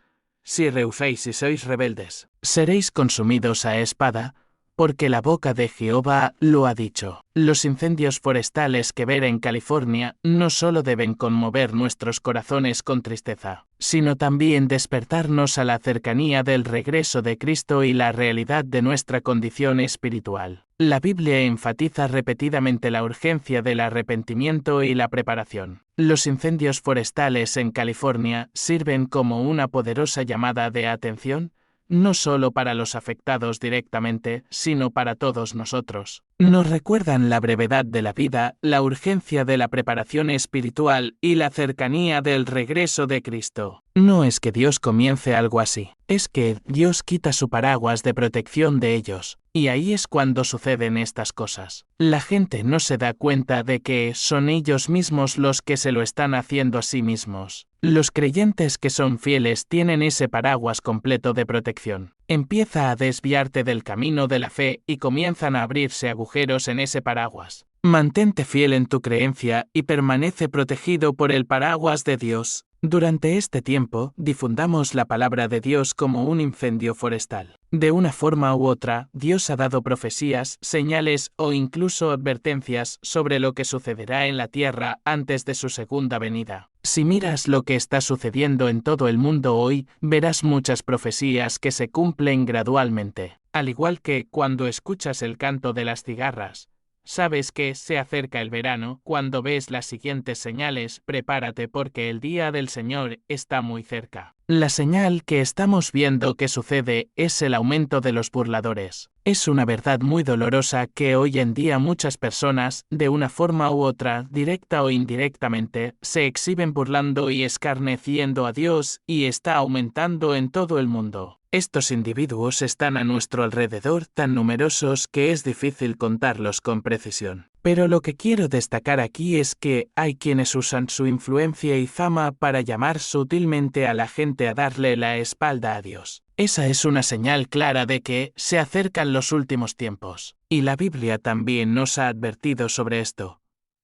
Si rehusáis y sois rebeldes, seréis consumidos a espada, porque la boca de Jehová lo ha dicho. Los incendios forestales que ver en California no solo deben conmover nuestros corazones con tristeza, sino también despertarnos a la cercanía del regreso de Cristo y la realidad de nuestra condición espiritual. La Biblia enfatiza repetidamente la urgencia del arrepentimiento y la preparación. Los incendios forestales en California sirven como una poderosa llamada de atención, no solo para los afectados directamente, sino para todos nosotros. Nos recuerdan la brevedad de la vida, la urgencia de la preparación espiritual y la cercanía del regreso de Cristo. No es que Dios comience algo así, es que Dios quita su paraguas de protección de ellos, y ahí es cuando suceden estas cosas. La gente no se da cuenta de que son ellos mismos los que se lo están haciendo a sí mismos. Los creyentes que son fieles tienen ese paraguas completo de protección. Empieza a desviarte del camino de la fe y comienzan a abrirse agujeros en ese paraguas. Mantente fiel en tu creencia y permanece protegido por el paraguas de Dios. Durante este tiempo, difundamos la palabra de Dios como un incendio forestal. De una forma u otra, Dios ha dado profecías, señales o incluso advertencias sobre lo que sucederá en la tierra antes de su segunda venida. Si miras lo que está sucediendo en todo el mundo hoy, verás muchas profecías que se cumplen gradualmente. Al igual que cuando escuchas el canto de las cigarras, sabes que se acerca el verano. Cuando ves las siguientes señales, prepárate porque el día del Señor está muy cerca. La señal que estamos viendo que sucede es el aumento de los burladores. Es una verdad muy dolorosa que hoy en día muchas personas, de una forma u otra, directa o indirectamente, se exhiben burlando y escarneciendo a Dios, y está aumentando en todo el mundo. Estos individuos están a nuestro alrededor tan numerosos que es difícil contarlos con precisión. Pero lo que quiero destacar aquí es que hay quienes usan su influencia y fama para llamar sutilmente a la gente a darle la espalda a Dios. Esa es una señal clara de que se acercan los últimos tiempos. Y la Biblia también nos ha advertido sobre esto.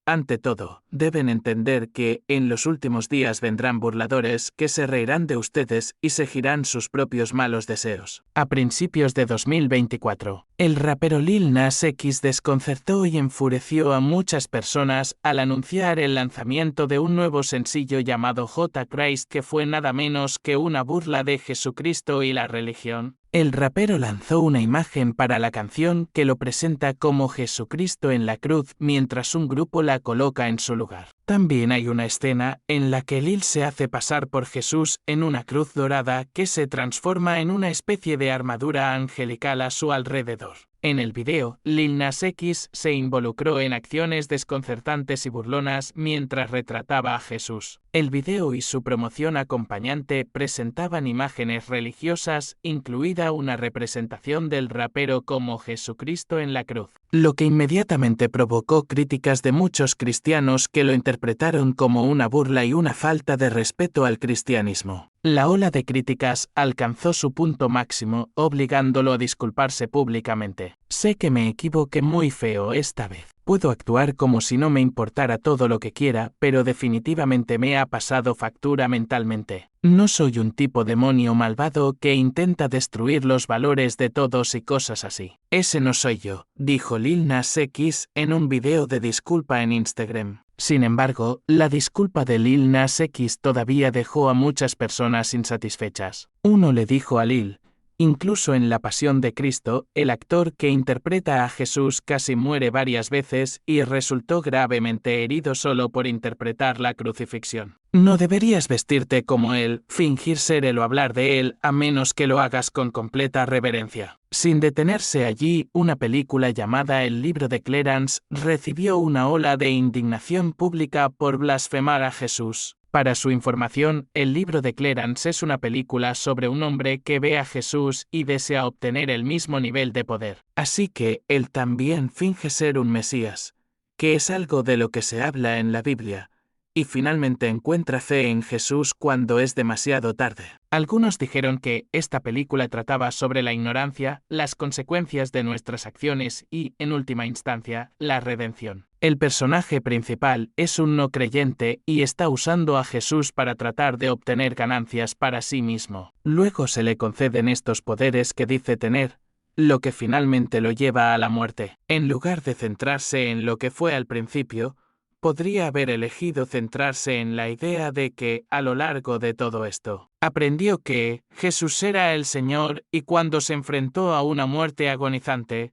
Ante todo, deben entender que en los últimos días vendrán burladores que se reirán de ustedes y seguirán sus propios malos deseos. A principios de 2024, el rapero Lil Nas X desconcertó y enfureció a muchas personas al anunciar el lanzamiento de un nuevo sencillo llamado J. Christ, que fue nada menos que una burla de Jesucristo y la religión. El rapero lanzó una imagen para la canción que lo presenta como Jesucristo en la cruz mientras un grupo la coloca en su lugar. También hay una escena en la que Lil se hace pasar por Jesús en una cruz dorada que se transforma en una especie de armadura angelical a su alrededor. En el video, Lil Nas X se involucró en acciones desconcertantes y burlonas mientras retrataba a Jesús. El video y su promoción acompañante presentaban imágenes religiosas, incluida una representación del rapero como Jesucristo en la cruz, lo que inmediatamente provocó críticas de muchos cristianos que lo interpretaron como una burla y una falta de respeto al cristianismo. La ola de críticas alcanzó su punto máximo, obligándolo a disculparse públicamente. Sé que me equivoqué muy feo esta vez. Puedo actuar como si no me importara todo lo que quiera, pero definitivamente me ha pasado factura mentalmente. No soy un tipo demonio malvado que intenta destruir los valores de todos y cosas así. Ese no soy yo, dijo Lil Nas X en un video de disculpa en Instagram. Sin embargo, la disculpa de Lil Nas X todavía dejó a muchas personas insatisfechas. Uno le dijo a Lil: incluso en La Pasión de Cristo, el actor que interpreta a Jesús casi muere varias veces y resultó gravemente herido solo por interpretar la crucifixión. No deberías vestirte como él, fingir ser él o hablar de él, a menos que lo hagas con completa reverencia. Sin detenerse allí, una película llamada El libro de Clarence recibió una ola de indignación pública por blasfemar a Jesús. Para su información, El libro de Clarence es una película sobre un hombre que ve a Jesús y desea obtener el mismo nivel de poder. Así que él también finge ser un Mesías, que es algo de lo que se habla en la Biblia, y finalmente encuentra fe en Jesús cuando es demasiado tarde. Algunos dijeron que esta película trataba sobre la ignorancia, las consecuencias de nuestras acciones y, en última instancia, la redención. El personaje principal es un no creyente y está usando a Jesús para tratar de obtener ganancias para sí mismo. Luego se le conceden estos poderes que dice tener, lo que finalmente lo lleva a la muerte. En lugar de centrarse en lo que fue al principio, podría haber elegido centrarse en la idea de que, a lo largo de todo esto, aprendió que Jesús era el Señor y cuando se enfrentó a una muerte agonizante,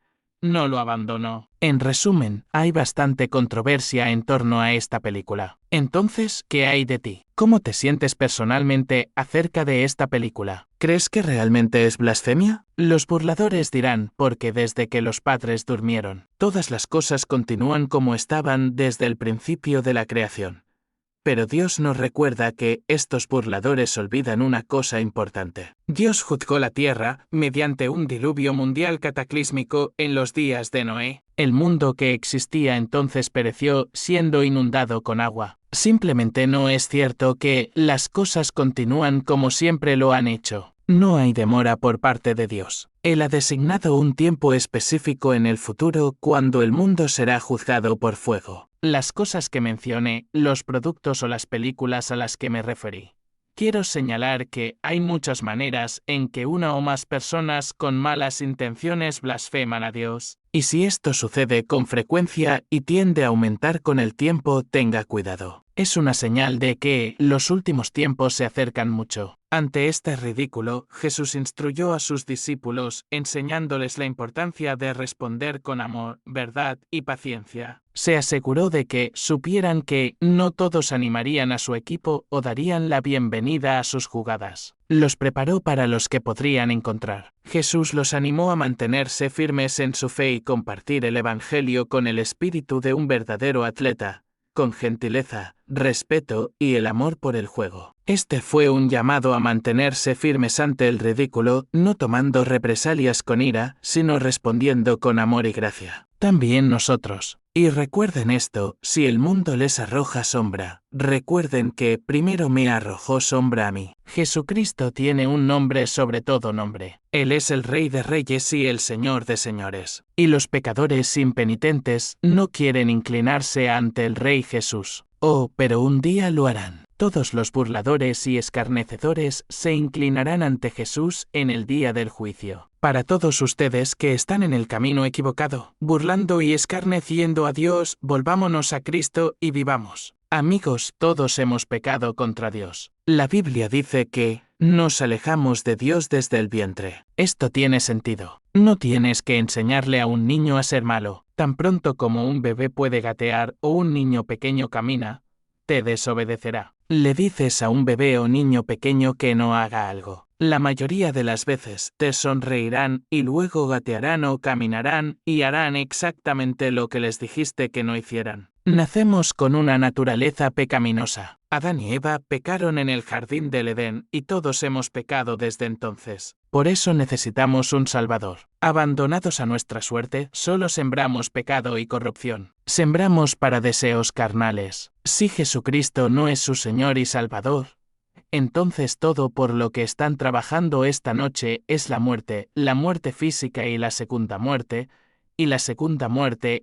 no lo abandonó. En resumen, hay bastante controversia en torno a esta película. Entonces, ¿qué hay de ti? ¿Cómo te sientes personalmente acerca de esta película? ¿Crees que realmente es blasfemia? Los burladores dirán, porque desde que los padres durmieron, todas las cosas continúan como estaban desde el principio de la creación. Pero Dios nos recuerda que estos burladores olvidan una cosa importante. Dios juzgó la tierra mediante un diluvio mundial cataclísmico en los días de Noé. El mundo que existía entonces pereció siendo inundado con agua. Simplemente no es cierto que las cosas continúan como siempre lo han hecho. No hay demora por parte de Dios. Él ha designado un tiempo específico en el futuro cuando el mundo será juzgado por fuego. Las cosas que mencioné, los productos o las películas a las que me referí. Quiero señalar que hay muchas maneras en que una o más personas con malas intenciones blasfeman a Dios, y si esto sucede con frecuencia y tiende a aumentar con el tiempo, tenga cuidado. Es una señal de que los últimos tiempos se acercan mucho. Ante este ridículo, Jesús instruyó a sus discípulos, enseñándoles la importancia de responder con amor, verdad y paciencia. Se aseguró de que supieran que no todos animarían a su equipo o darían la bienvenida a sus jugadas. Los preparó para los que podrían encontrar. Jesús los animó a mantenerse firmes en su fe y compartir el Evangelio con el espíritu de un verdadero atleta, con gentileza, respeto y el amor por el juego. Este fue un llamado a mantenerse firmes ante el ridículo, no tomando represalias con ira, sino respondiendo con amor y gracia. También nosotros. Y recuerden esto, si el mundo les arroja sombra, recuerden que primero me arrojó sombra a mí. Jesucristo tiene un nombre sobre todo nombre. Él es el Rey de Reyes y el Señor de Señores. Y los pecadores impenitentes no quieren inclinarse ante el Rey Jesús. Oh, pero un día lo harán. Todos los burladores y escarnecedores se inclinarán ante Jesús en el día del juicio. Para todos ustedes que están en el camino equivocado, burlando y escarneciendo a Dios, volvámonos a Cristo y vivamos. Amigos, todos hemos pecado contra Dios. La Biblia dice que nos alejamos de Dios desde el vientre. Esto tiene sentido. No tienes que enseñarle a un niño a ser malo. Tan pronto como un bebé puede gatear o un niño pequeño camina, te desobedecerá. Le dices a un bebé o niño pequeño que no haga algo. La mayoría de las veces te sonreirán y luego gatearán o caminarán y harán exactamente lo que les dijiste que no hicieran. Nacemos con una naturaleza pecaminosa. Adán y Eva pecaron en el jardín del Edén y todos hemos pecado desde entonces. Por eso necesitamos un Salvador. Abandonados a nuestra suerte, solo sembramos pecado y corrupción. Sembramos para deseos carnales. Si Jesucristo no es su Señor y Salvador, entonces todo por lo que están trabajando esta noche es la muerte física y la segunda muerte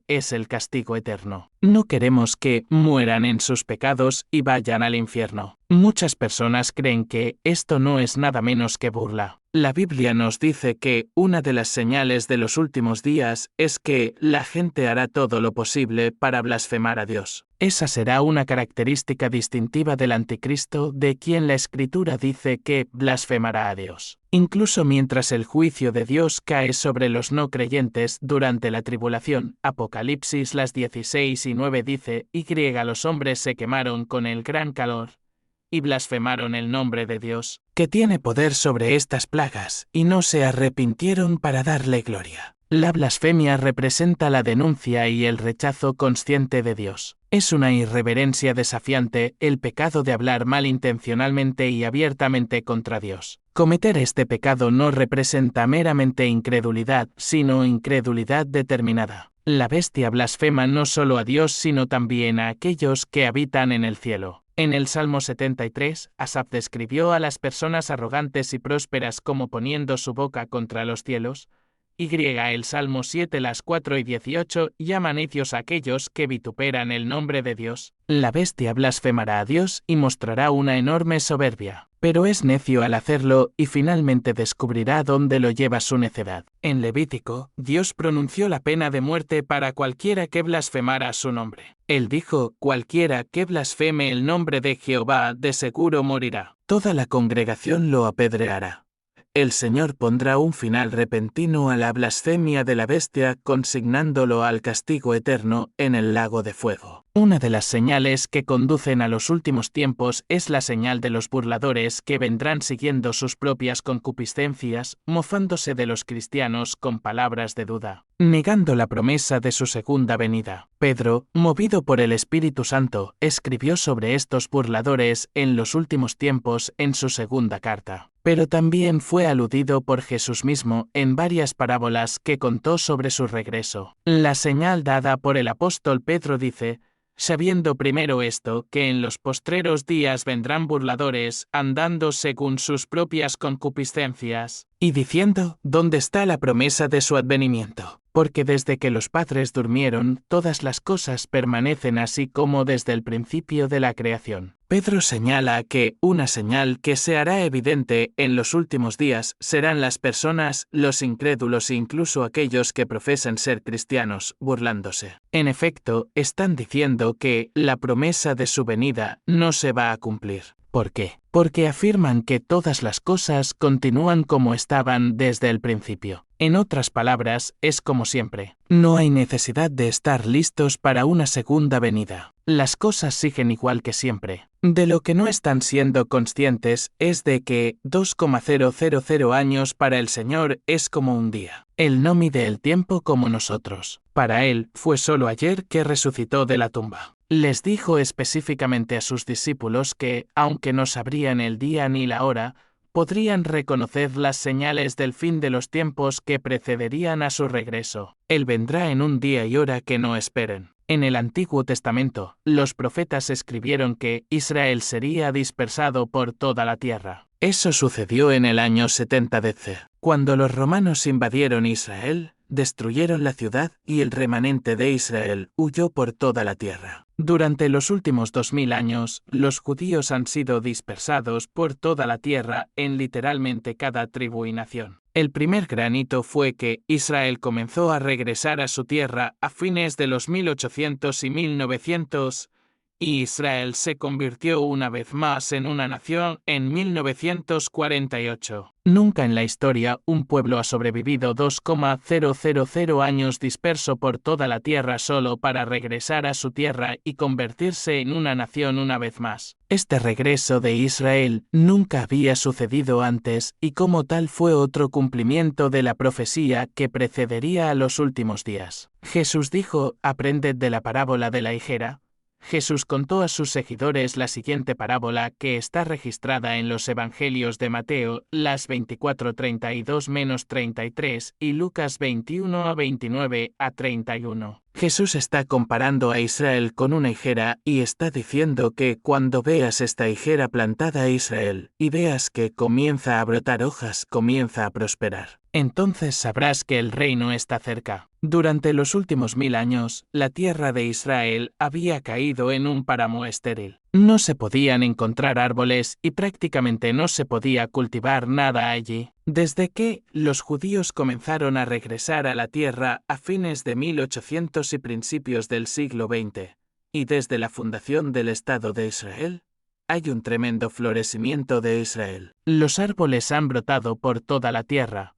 es el castigo eterno. No queremos que mueran en sus pecados y vayan al infierno. Muchas personas creen que esto no es nada menos que burla. La Biblia nos dice que una de las señales de los últimos días es que la gente hará todo lo posible para blasfemar a Dios. Esa será una característica distintiva del anticristo, de quien la Escritura dice que blasfemará a Dios. Incluso mientras el juicio de Dios cae sobre los no creyentes durante la tribulación, Apocalipsis las 16:9 dice, y los hombres se quemaron con el gran calor, y blasfemaron el nombre de Dios, que tiene poder sobre estas plagas, y no se arrepintieron para darle gloria. La blasfemia representa la denuncia y el rechazo consciente de Dios. Es una irreverencia desafiante, el pecado de hablar malintencionalmente y abiertamente contra Dios. Cometer este pecado no representa meramente incredulidad, sino incredulidad determinada. La bestia blasfema no solo a Dios sino también a aquellos que habitan en el cielo. En el Salmo 73, Asaf describió a las personas arrogantes y prósperas como poniendo su boca contra los cielos. El Salmo 7 las 4 y 18 llama necios a aquellos que vituperan el nombre de Dios. La bestia blasfemará a Dios y mostrará una enorme soberbia, pero es necio al hacerlo y finalmente descubrirá dónde lo lleva su necedad. En Levítico, Dios pronunció la pena de muerte para cualquiera que blasfemara su nombre. Él dijo, cualquiera que blasfeme el nombre de Jehová de seguro morirá. Toda la congregación lo apedreará. el Señor pondrá un final repentino a la blasfemia de la bestia, consignándolo al castigo eterno en el lago de fuego. Una de las señales que conducen a los últimos tiempos es la señal de los burladores que vendrán siguiendo sus propias concupiscencias, mofándose de los cristianos con palabras de duda, negando la promesa de su segunda venida. Pedro, movido por el Espíritu Santo, escribió sobre estos burladores en los últimos tiempos en su segunda carta. Pero también fue aludido por Jesús mismo en varias parábolas que contó sobre su regreso. La señal dada por el apóstol Pedro dice: sabiendo primero esto, que en los postreros días vendrán burladores, andando según sus propias concupiscencias, y diciendo: ¿dónde está la promesa de su advenimiento? Porque desde que los padres durmieron, todas las cosas permanecen así como desde el principio de la creación. Pedro señala que una señal que se hará evidente en los últimos días serán las personas, los incrédulos e incluso aquellos que profesan ser cristianos, burlándose. En efecto, están diciendo que la promesa de su venida no se va a cumplir. ¿Por qué? Porque afirman que todas las cosas continúan como estaban desde el principio. En otras palabras, es como siempre. No hay necesidad de estar listos para una segunda venida. Las cosas siguen igual que siempre. De lo que no están siendo conscientes es de que 2,000 años para el Señor es como un día. Él no mide el tiempo como nosotros. Para Él fue solo ayer que resucitó de la tumba. Les dijo específicamente a sus discípulos que, aunque no sabrían el día ni la hora, podrían reconocer las señales del fin de los tiempos que precederían a su regreso. Él vendrá en un día y hora que no esperen. En el Antiguo Testamento, los profetas escribieron que Israel sería dispersado por toda la tierra. Eso sucedió en el año 70 DC. Cuando los romanos invadieron Israel, destruyeron la ciudad y el remanente de Israel huyó por toda la tierra. Durante los últimos 2000 años, los judíos han sido dispersados por toda la tierra en literalmente cada tribu y nación. El primer gran hito fue que Israel comenzó a regresar a su tierra a fines de los 1800 y 1900, y Israel se convirtió una vez más en una nación en 1948. Nunca en la historia un pueblo ha sobrevivido 2,000 años disperso por toda la tierra solo para regresar a su tierra y convertirse en una nación una vez más. Este regreso de Israel nunca había sucedido antes y como tal fue otro cumplimiento de la profecía que precedería a los últimos días. Jesús dijo: aprended de la parábola de la higuera. Jesús contó a sus seguidores la siguiente parábola que está registrada en los Evangelios de Mateo, las 24:32-33 y Lucas 21:29-31. Jesús está comparando a Israel con una higuera y está diciendo que cuando veas esta higuera plantada a Israel y veas que comienza a brotar hojas, comienza a prosperar. Entonces sabrás que el reino está cerca. Durante los últimos 1000 años, la tierra de Israel había caído en un páramo estéril. No se podían encontrar árboles y prácticamente no se podía cultivar nada allí. Desde que los judíos comenzaron a regresar a la tierra a fines de 1800 y principios del siglo XX, y desde la fundación del Estado de Israel, hay un tremendo florecimiento de Israel. Los árboles han brotado por toda la tierra,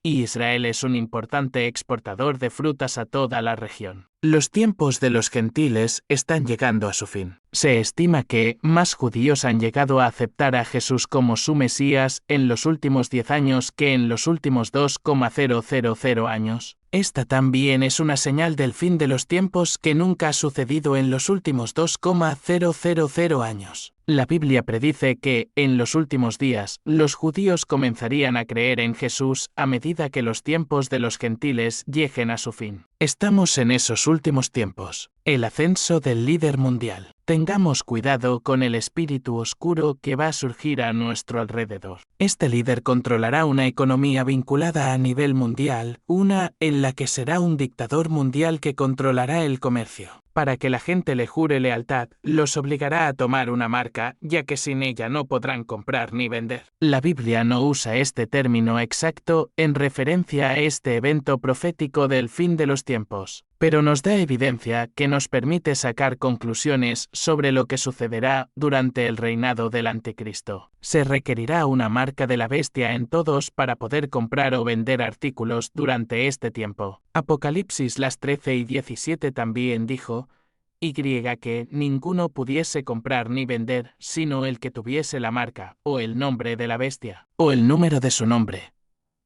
y Israel es un importante exportador de frutas a toda la región. Los tiempos de los gentiles están llegando a su fin. Se estima que más judíos han llegado a aceptar a Jesús como su Mesías en los últimos 10 años que en los últimos 2,000 años. Esta también es una señal del fin de los tiempos que nunca ha sucedido en los últimos 2,000 años. La Biblia predice que, en los últimos días, los judíos comenzarían a creer en Jesús a medida que los tiempos de los gentiles lleguen a su fin. Estamos en esos últimos tiempos. El ascenso del líder mundial. Tengamos cuidado con el espíritu oscuro que va a surgir a nuestro alrededor. Este líder controlará una economía vinculada a nivel mundial, una en la que será un dictador mundial que controlará el comercio. Para que la gente le jure lealtad, los obligará a tomar una marca, ya que sin ella no podrán comprar ni vender. La Biblia no usa este término exacto en referencia a este evento profético del fin de los tiempos, pero nos da evidencia que nos permite sacar conclusiones sobre lo que sucederá durante el reinado del Anticristo. Se requerirá una marca de la bestia en todos para poder comprar o vender artículos durante este tiempo. Apocalipsis las 13 y 17 también dijo, que ninguno pudiese comprar ni vender, sino el que tuviese la marca, o el nombre de la bestia, o el número de su nombre.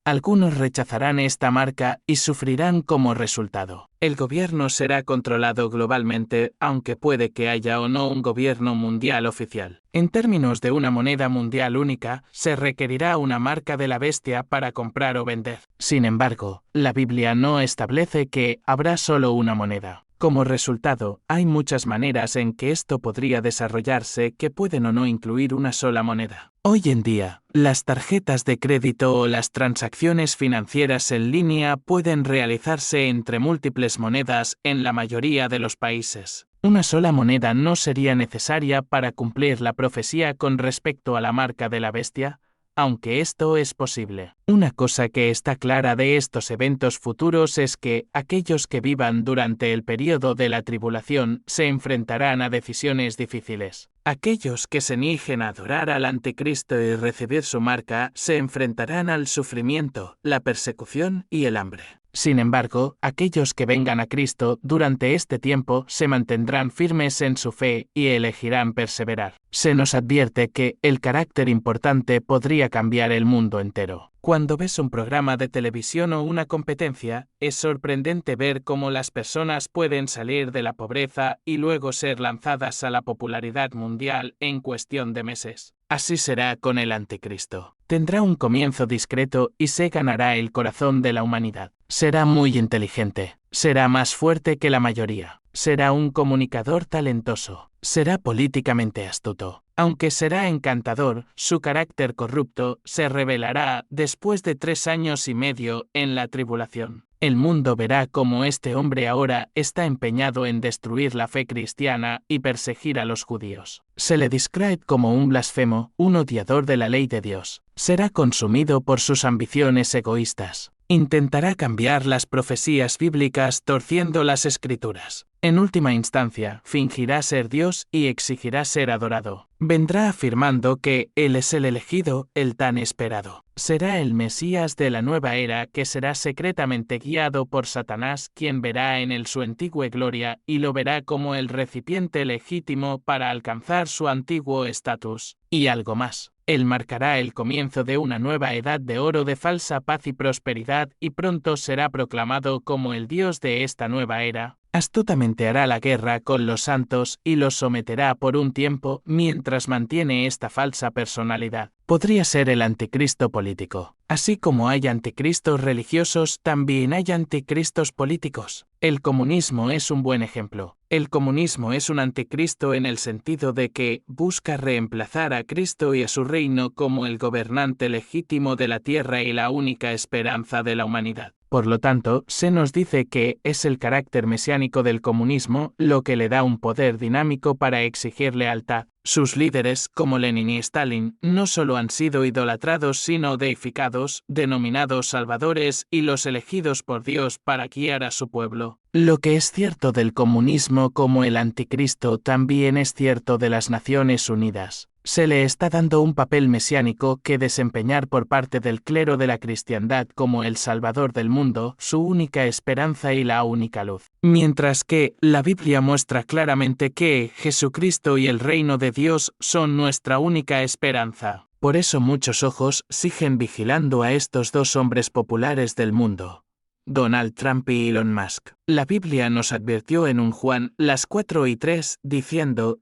Algunos rechazarán esta marca y sufrirán como resultado. El gobierno será controlado globalmente, aunque puede que haya o no un gobierno mundial oficial. En términos de una moneda mundial única, se requerirá una marca de la bestia para comprar o vender. Sin embargo, la Biblia no establece que habrá solo una moneda. Como resultado, hay muchas maneras en que esto podría desarrollarse que pueden o no incluir una sola moneda. Hoy en día, las tarjetas de crédito o las transacciones financieras en línea pueden realizarse entre múltiples monedas en la mayoría de los países. Una sola moneda no sería necesaria para cumplir la profecía con respecto a la marca de la bestia, aunque esto es posible. Una cosa que está clara de estos eventos futuros es que aquellos que vivan durante el período de la tribulación se enfrentarán a decisiones difíciles. Aquellos que se nieguen a adorar al Anticristo y recibir su marca se enfrentarán al sufrimiento, la persecución y el hambre. Sin embargo, aquellos que vengan a Cristo durante este tiempo se mantendrán firmes en su fe y elegirán perseverar. Se nos advierte que el carácter importante podría cambiar el mundo entero. Cuando ves un programa de televisión o una competencia, es sorprendente ver cómo las personas pueden salir de la pobreza y luego ser lanzadas a la popularidad mundial en cuestión de meses. Así será con el Anticristo. Tendrá un comienzo discreto y se ganará el corazón de la humanidad. Será muy inteligente. Será más fuerte que la mayoría. Será un comunicador talentoso. Será políticamente astuto. Aunque será encantador, su carácter corrupto se revelará después de 3 años y medio en la tribulación. El mundo verá cómo este hombre ahora está empeñado en destruir la fe cristiana y perseguir a los judíos. Se le describe como un blasfemo, un odiador de la ley de Dios. Será consumido por sus ambiciones egoístas. Intentará cambiar las profecías bíblicas torciendo las escrituras. En última instancia, fingirá ser Dios y exigirá ser adorado. Vendrá afirmando que Él es el elegido, el tan esperado. Será el Mesías de la nueva era que será secretamente guiado por Satanás, quien verá en él su antigua gloria y lo verá como el recipiente legítimo para alcanzar su antiguo estatus. Y algo más. Él marcará el comienzo de una nueva edad de oro de falsa paz y prosperidad y pronto será proclamado como el Dios de esta nueva era. Astutamente hará la guerra con los santos y los someterá por un tiempo mientras mantiene esta falsa personalidad. Podría ser el anticristo político. Así como hay anticristos religiosos, también hay anticristos políticos. El comunismo es un buen ejemplo. El comunismo es un anticristo en el sentido de que busca reemplazar a Cristo y a su reino como el gobernante legítimo de la tierra y la única esperanza de la humanidad. Por lo tanto, se nos dice que es el carácter mesiánico del comunismo lo que le da un poder dinámico para exigir lealtad. Sus líderes, como Lenin y Stalin, no solo han sido idolatrados sino deificados, denominados salvadores y los elegidos por Dios para guiar a su pueblo. Lo que es cierto del comunismo como el anticristo también es cierto de las Naciones Unidas. Se le está dando un papel mesiánico que desempeñar por parte del clero de la cristiandad como el Salvador del mundo, su única esperanza y la única luz. Mientras que la Biblia muestra claramente que Jesucristo y el reino de Dios son nuestra única esperanza. Por eso muchos ojos siguen vigilando a estos dos hombres populares del mundo, Donald Trump y Elon Musk. La Biblia nos advirtió en un Juan las 4:3 diciendo,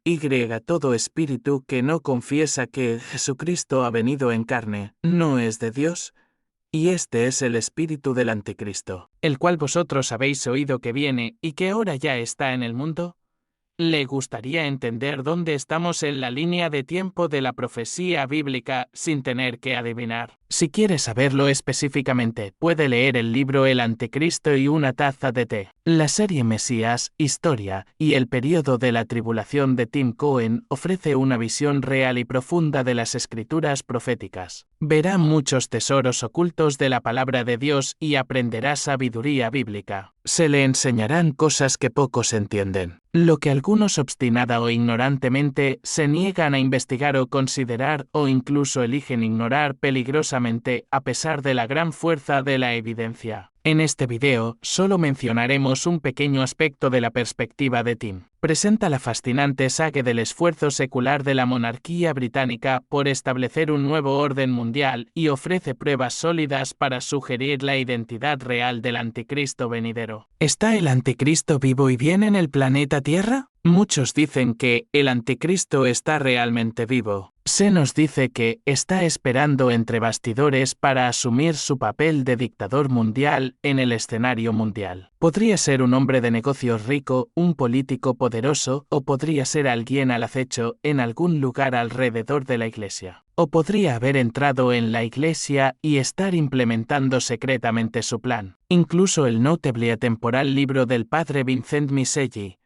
todo espíritu que no confiesa que Jesucristo ha venido en carne, no es de Dios, y este es el espíritu del anticristo, el cual vosotros habéis oído que viene y que ahora ya está en el mundo. ¿Le gustaría entender dónde estamos en la línea de tiempo de la profecía bíblica sin tener que adivinar? Si quiere saberlo específicamente, puede leer el libro El Anticristo y una taza de té. La serie Mesías, Historia y el período de la tribulación de Tim Cohen ofrece una visión real y profunda de las escrituras proféticas. Verá muchos tesoros ocultos de la palabra de Dios y aprenderá sabiduría bíblica. Se le enseñarán cosas que pocos entienden, lo que algunos obstinada o ignorantemente se niegan a investigar o considerar o incluso eligen ignorar peligrosamente a pesar de la gran fuerza de la evidencia. En este video solo mencionaremos un pequeño aspecto de la perspectiva de Tim. Presenta la fascinante saga del esfuerzo secular de la monarquía británica por establecer un nuevo orden mundial y ofrece pruebas sólidas para sugerir la identidad real del anticristo venidero. ¿Está el anticristo vivo y bien en el planeta Tierra? Muchos dicen que el anticristo está realmente vivo. Se nos dice que está esperando entre bastidores para asumir su papel de dictador mundial en el escenario mundial. Podría ser un hombre de negocios rico, un político poderoso, o podría ser alguien al acecho en algún lugar alrededor de la iglesia. O podría haber entrado en la iglesia y estar implementando secretamente su plan. Incluso el notable y atemporal libro del padre Vincent Miselli,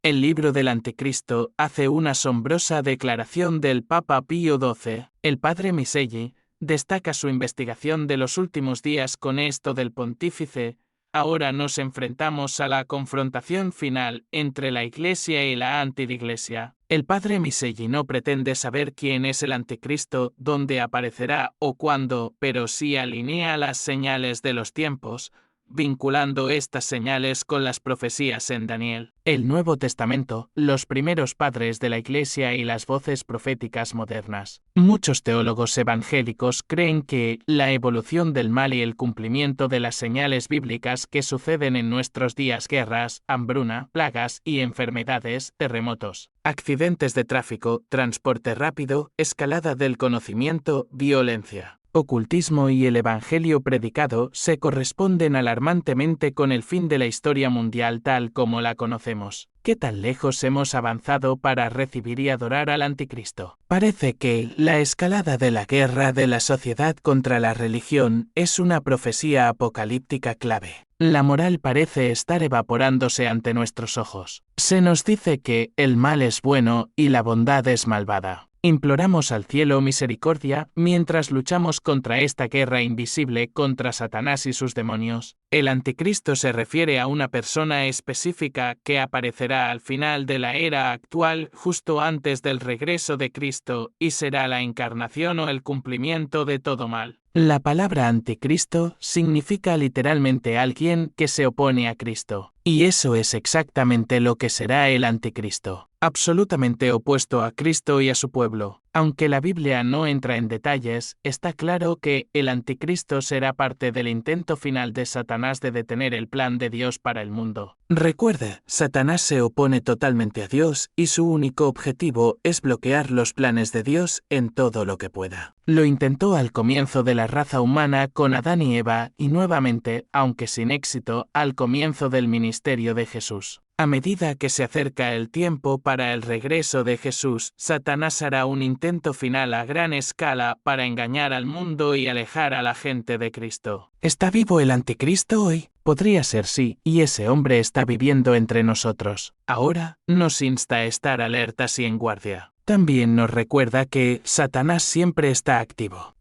el libro del Anticristo, hace una asombrosa declaración del Papa Pío XII. El padre Miselli destaca su investigación de los últimos días con esto del pontífice: ahora nos enfrentamos a la confrontación final entre la Iglesia y la anti-Iglesia. El padre Miselli no pretende saber quién es el anticristo, dónde aparecerá o cuándo, pero sí alinea las señales de los tiempos, vinculando estas señales con las profecías en Daniel, el Nuevo Testamento, los primeros padres de la Iglesia y las voces proféticas modernas. Muchos teólogos evangélicos creen que la evolución del mal y el cumplimiento de las señales bíblicas que suceden en nuestros días: guerras, hambruna, plagas y enfermedades, terremotos, accidentes de tráfico, transporte rápido, escalada del conocimiento, violencia, ocultismo y el evangelio predicado se corresponden alarmantemente con el fin de la historia mundial tal como la conocemos. ¿Qué tan lejos hemos avanzado para recibir y adorar al anticristo? Parece que la escalada de la guerra de la sociedad contra la religión es una profecía apocalíptica clave. La moral parece estar evaporándose ante nuestros ojos. Se nos dice que el mal es bueno y la bondad es malvada. Imploramos al cielo misericordia mientras luchamos contra esta guerra invisible contra Satanás y sus demonios. El anticristo se refiere a una persona específica que aparecerá al final de la era actual, justo antes del regreso de Cristo, y será la encarnación o el cumplimiento de todo mal. La palabra anticristo significa literalmente alguien que se opone a Cristo. Y eso es exactamente lo que será el anticristo. Absolutamente opuesto a Cristo y a su pueblo. Aunque la Biblia no entra en detalles, está claro que el anticristo será parte del intento final de Satanás de detener el plan de Dios para el mundo. Recuerde, Satanás se opone totalmente a Dios y su único objetivo es bloquear los planes de Dios en todo lo que pueda. Lo intentó al comienzo de la raza humana con Adán y Eva y nuevamente, aunque sin éxito, al comienzo del ministerio de Jesús. A medida que se acerca el tiempo para el regreso de Jesús, Satanás hará un intento final a gran escala para engañar al mundo y alejar a la gente de Cristo. ¿Está vivo el anticristo hoy? Podría ser sí, y ese hombre está viviendo entre nosotros. Ahora, nos insta a estar alertas y en guardia. También nos recuerda que Satanás siempre está activo.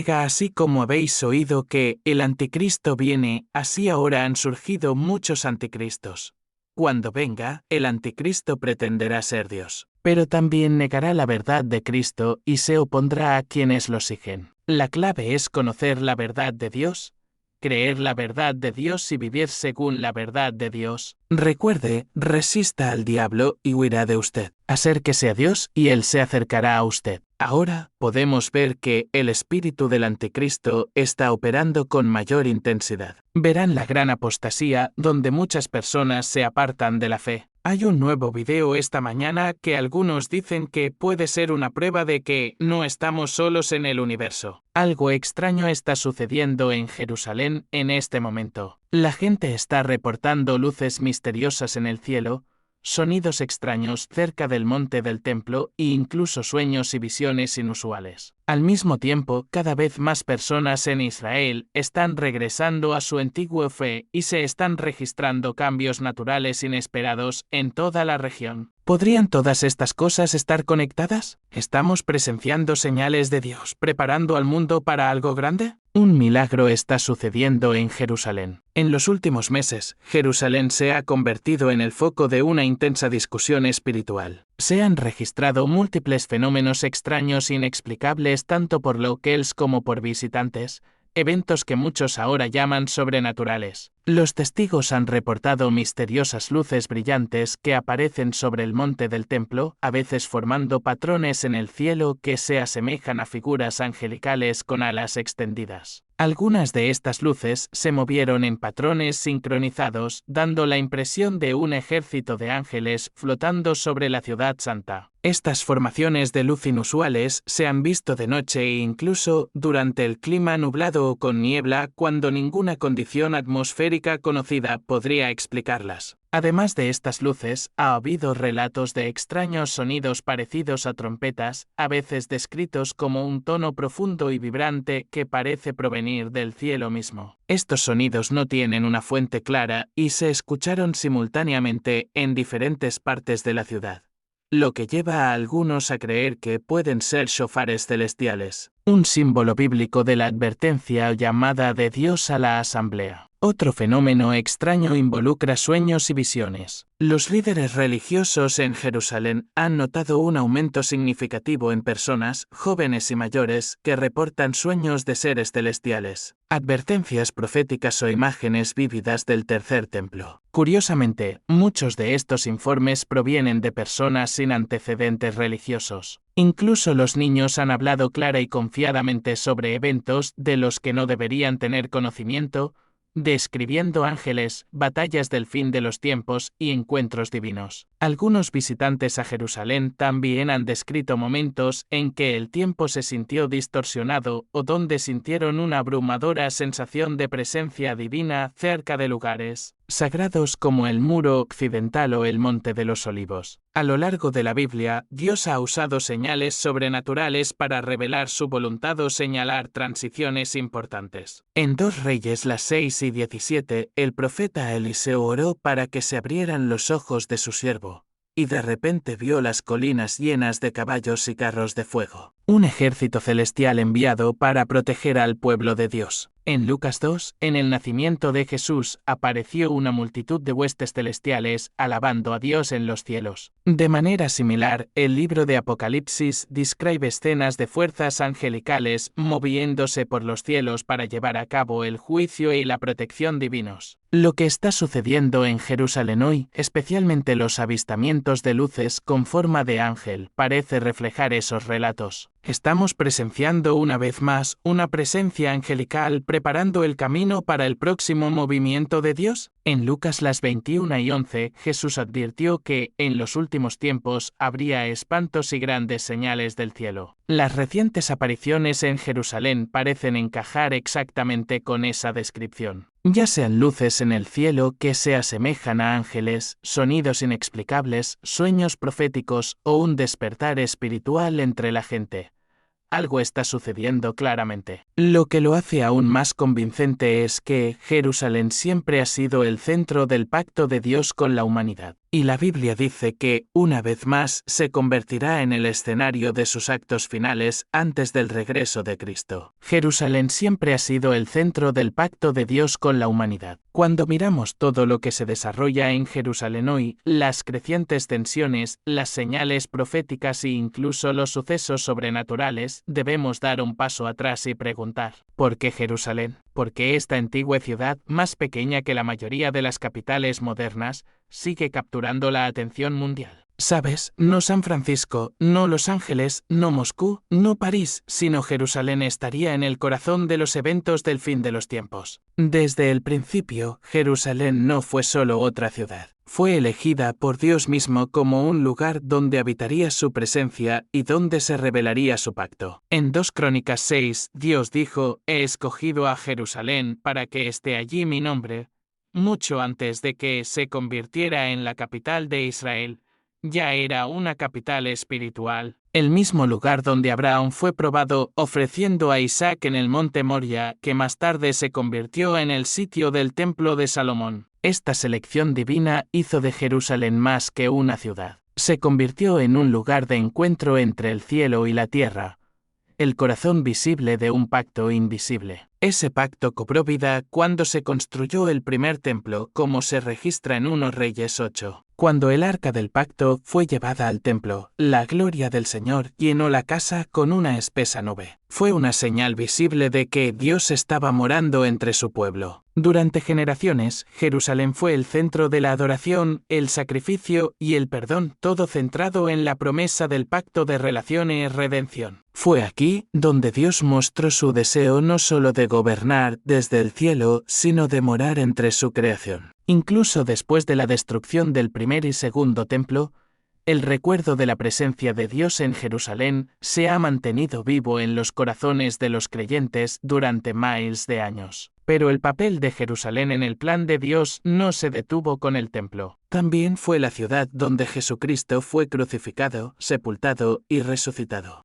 Así como habéis oído que el anticristo viene, así ahora han surgido muchos anticristos. Cuando venga, el anticristo pretenderá ser Dios, pero también negará la verdad de Cristo y se opondrá a quienes lo siguen. La clave es conocer la verdad de Dios, creer la verdad de Dios y vivir según la verdad de Dios. Recuerde, resista al diablo y huirá de usted. Acérquese a Dios y Él se acercará a usted. Ahora podemos ver que el espíritu del anticristo está operando con mayor intensidad. Verán la gran apostasía donde muchas personas se apartan de la fe. Hay un nuevo video esta mañana que algunos dicen que puede ser una prueba de que no estamos solos en el universo. Algo extraño está sucediendo en Jerusalén en este momento. La gente está reportando luces misteriosas en el cielo, sonidos extraños cerca del monte del templo e incluso sueños y visiones inusuales. Al mismo tiempo, cada vez más personas en Israel están regresando a su antigua fe y se están registrando cambios naturales inesperados en toda la región. ¿Podrían todas estas cosas estar conectadas? ¿Estamos presenciando señales de Dios preparando al mundo para algo grande? Un milagro está sucediendo en Jerusalén. En los últimos meses, Jerusalén se ha convertido en el foco de una intensa discusión espiritual. Se han registrado múltiples fenómenos extraños inexplicables tanto por locales como por visitantes, eventos que muchos ahora llaman sobrenaturales. Los testigos han reportado misteriosas luces brillantes que aparecen sobre el monte del templo, a veces formando patrones en el cielo que se asemejan a figuras angelicales con alas extendidas. Algunas de estas luces se movieron en patrones sincronizados, dando la impresión de un ejército de ángeles flotando sobre la ciudad santa. Estas formaciones de luz inusuales se han visto de noche e incluso durante el clima nublado o con niebla cuando ninguna condición atmosférica conocida podría explicarlas. Además de estas luces, ha habido relatos de extraños sonidos parecidos a trompetas, a veces descritos como un tono profundo y vibrante que parece provenir del cielo mismo. Estos sonidos no tienen una fuente clara y se escucharon simultáneamente en diferentes partes de la ciudad, lo que lleva a algunos a creer que pueden ser shofares celestiales, un símbolo bíblico de la advertencia o llamada de Dios a la asamblea. Otro fenómeno extraño involucra sueños y visiones. Los líderes religiosos en Jerusalén han notado un aumento significativo en personas, jóvenes y mayores, que reportan sueños de seres celestiales, advertencias proféticas o imágenes vívidas del tercer templo. Curiosamente, muchos de estos informes provienen de personas sin antecedentes religiosos. Incluso los niños han hablado clara y confiadamente sobre eventos de los que no deberían tener conocimiento, describiendo ángeles, batallas del fin de los tiempos y encuentros divinos. Algunos visitantes a Jerusalén también han descrito momentos en que el tiempo se sintió distorsionado o donde sintieron una abrumadora sensación de presencia divina cerca de lugares sagrados como el muro occidental o el monte de los olivos. A lo largo de la Biblia, Dios ha usado señales sobrenaturales para revelar su voluntad o señalar transiciones importantes. En 2 Reyes las 6 y 17, el profeta Eliseo oró para que se abrieran los ojos de su siervo, y de repente vio las colinas llenas de caballos y carros de fuego, un ejército celestial enviado para proteger al pueblo de Dios. En Lucas 2, en el nacimiento de Jesús, apareció una multitud de huestes celestiales alabando a Dios en los cielos. De manera similar, el libro de Apocalipsis describe escenas de fuerzas angelicales moviéndose por los cielos para llevar a cabo el juicio y la protección divinos. Lo que está sucediendo en Jerusalén hoy, especialmente los avistamientos de luces con forma de ángel, parece reflejar esos relatos. Estamos presenciando una vez más una presencia angelical preparando el camino para el próximo movimiento de Dios. En Lucas las 21 y 11, Jesús advirtió que, en los últimos tiempos, habría espantos y grandes señales del cielo. Las recientes apariciones en Jerusalén parecen encajar exactamente con esa descripción. Ya sean luces en el cielo que se asemejan a ángeles, sonidos inexplicables, sueños proféticos o un despertar espiritual entre la gente. Algo está sucediendo claramente. Lo que lo hace aún más convincente es que Jerusalén siempre ha sido el centro del pacto de Dios con la humanidad. Y la Biblia dice que, una vez más, se convertirá en el escenario de sus actos finales antes del regreso de Cristo. Jerusalén siempre ha sido el centro del pacto de Dios con la humanidad. Cuando miramos todo lo que se desarrolla en Jerusalén hoy, las crecientes tensiones, las señales proféticas e incluso los sucesos sobrenaturales, debemos dar un paso atrás y preguntar, ¿por qué Jerusalén? ¿Por qué esta antigua ciudad, más pequeña que la mayoría de las capitales modernas, sigue capturando la atención mundial? ¿Sabes? No San Francisco, no Los Ángeles, no Moscú, no París, sino Jerusalén estaría en el corazón de los eventos del fin de los tiempos. Desde el principio, Jerusalén no fue solo otra ciudad. Fue elegida por Dios mismo como un lugar donde habitaría su presencia y donde se revelaría su pacto. En 2 Crónicas 6, Dios dijo: «He escogido a Jerusalén para que esté allí mi nombre, mucho antes de que se convirtiera en la capital de Israel, ya era una capital espiritual, el mismo lugar donde Abraham fue probado ofreciendo a Isaac en el monte Moria, que más tarde se convirtió en el sitio del templo de Salomón. Esta selección divina hizo de Jerusalén más que una ciudad. Se convirtió en un lugar de encuentro entre el cielo y la tierra, el corazón visible de un pacto invisible. Ese pacto cobró vida cuando se construyó el primer templo, como se registra en 1 Reyes 8. Cuando el arca del pacto fue llevada al templo, la gloria del Señor llenó la casa con una espesa nube. Fue una señal visible de que Dios estaba morando entre su pueblo. Durante generaciones, Jerusalén fue el centro de la adoración, el sacrificio y el perdón, todo centrado en la promesa del pacto de relaciones-redención. Fue aquí donde Dios mostró su deseo no solo de gobernar desde el cielo, sino de morar entre su creación. Incluso después de la destrucción del primer y segundo templo, el recuerdo de la presencia de Dios en Jerusalén se ha mantenido vivo en los corazones de los creyentes durante miles de años. Pero el papel de Jerusalén en el plan de Dios no se detuvo con el templo. También fue la ciudad donde Jesucristo fue crucificado, sepultado y resucitado.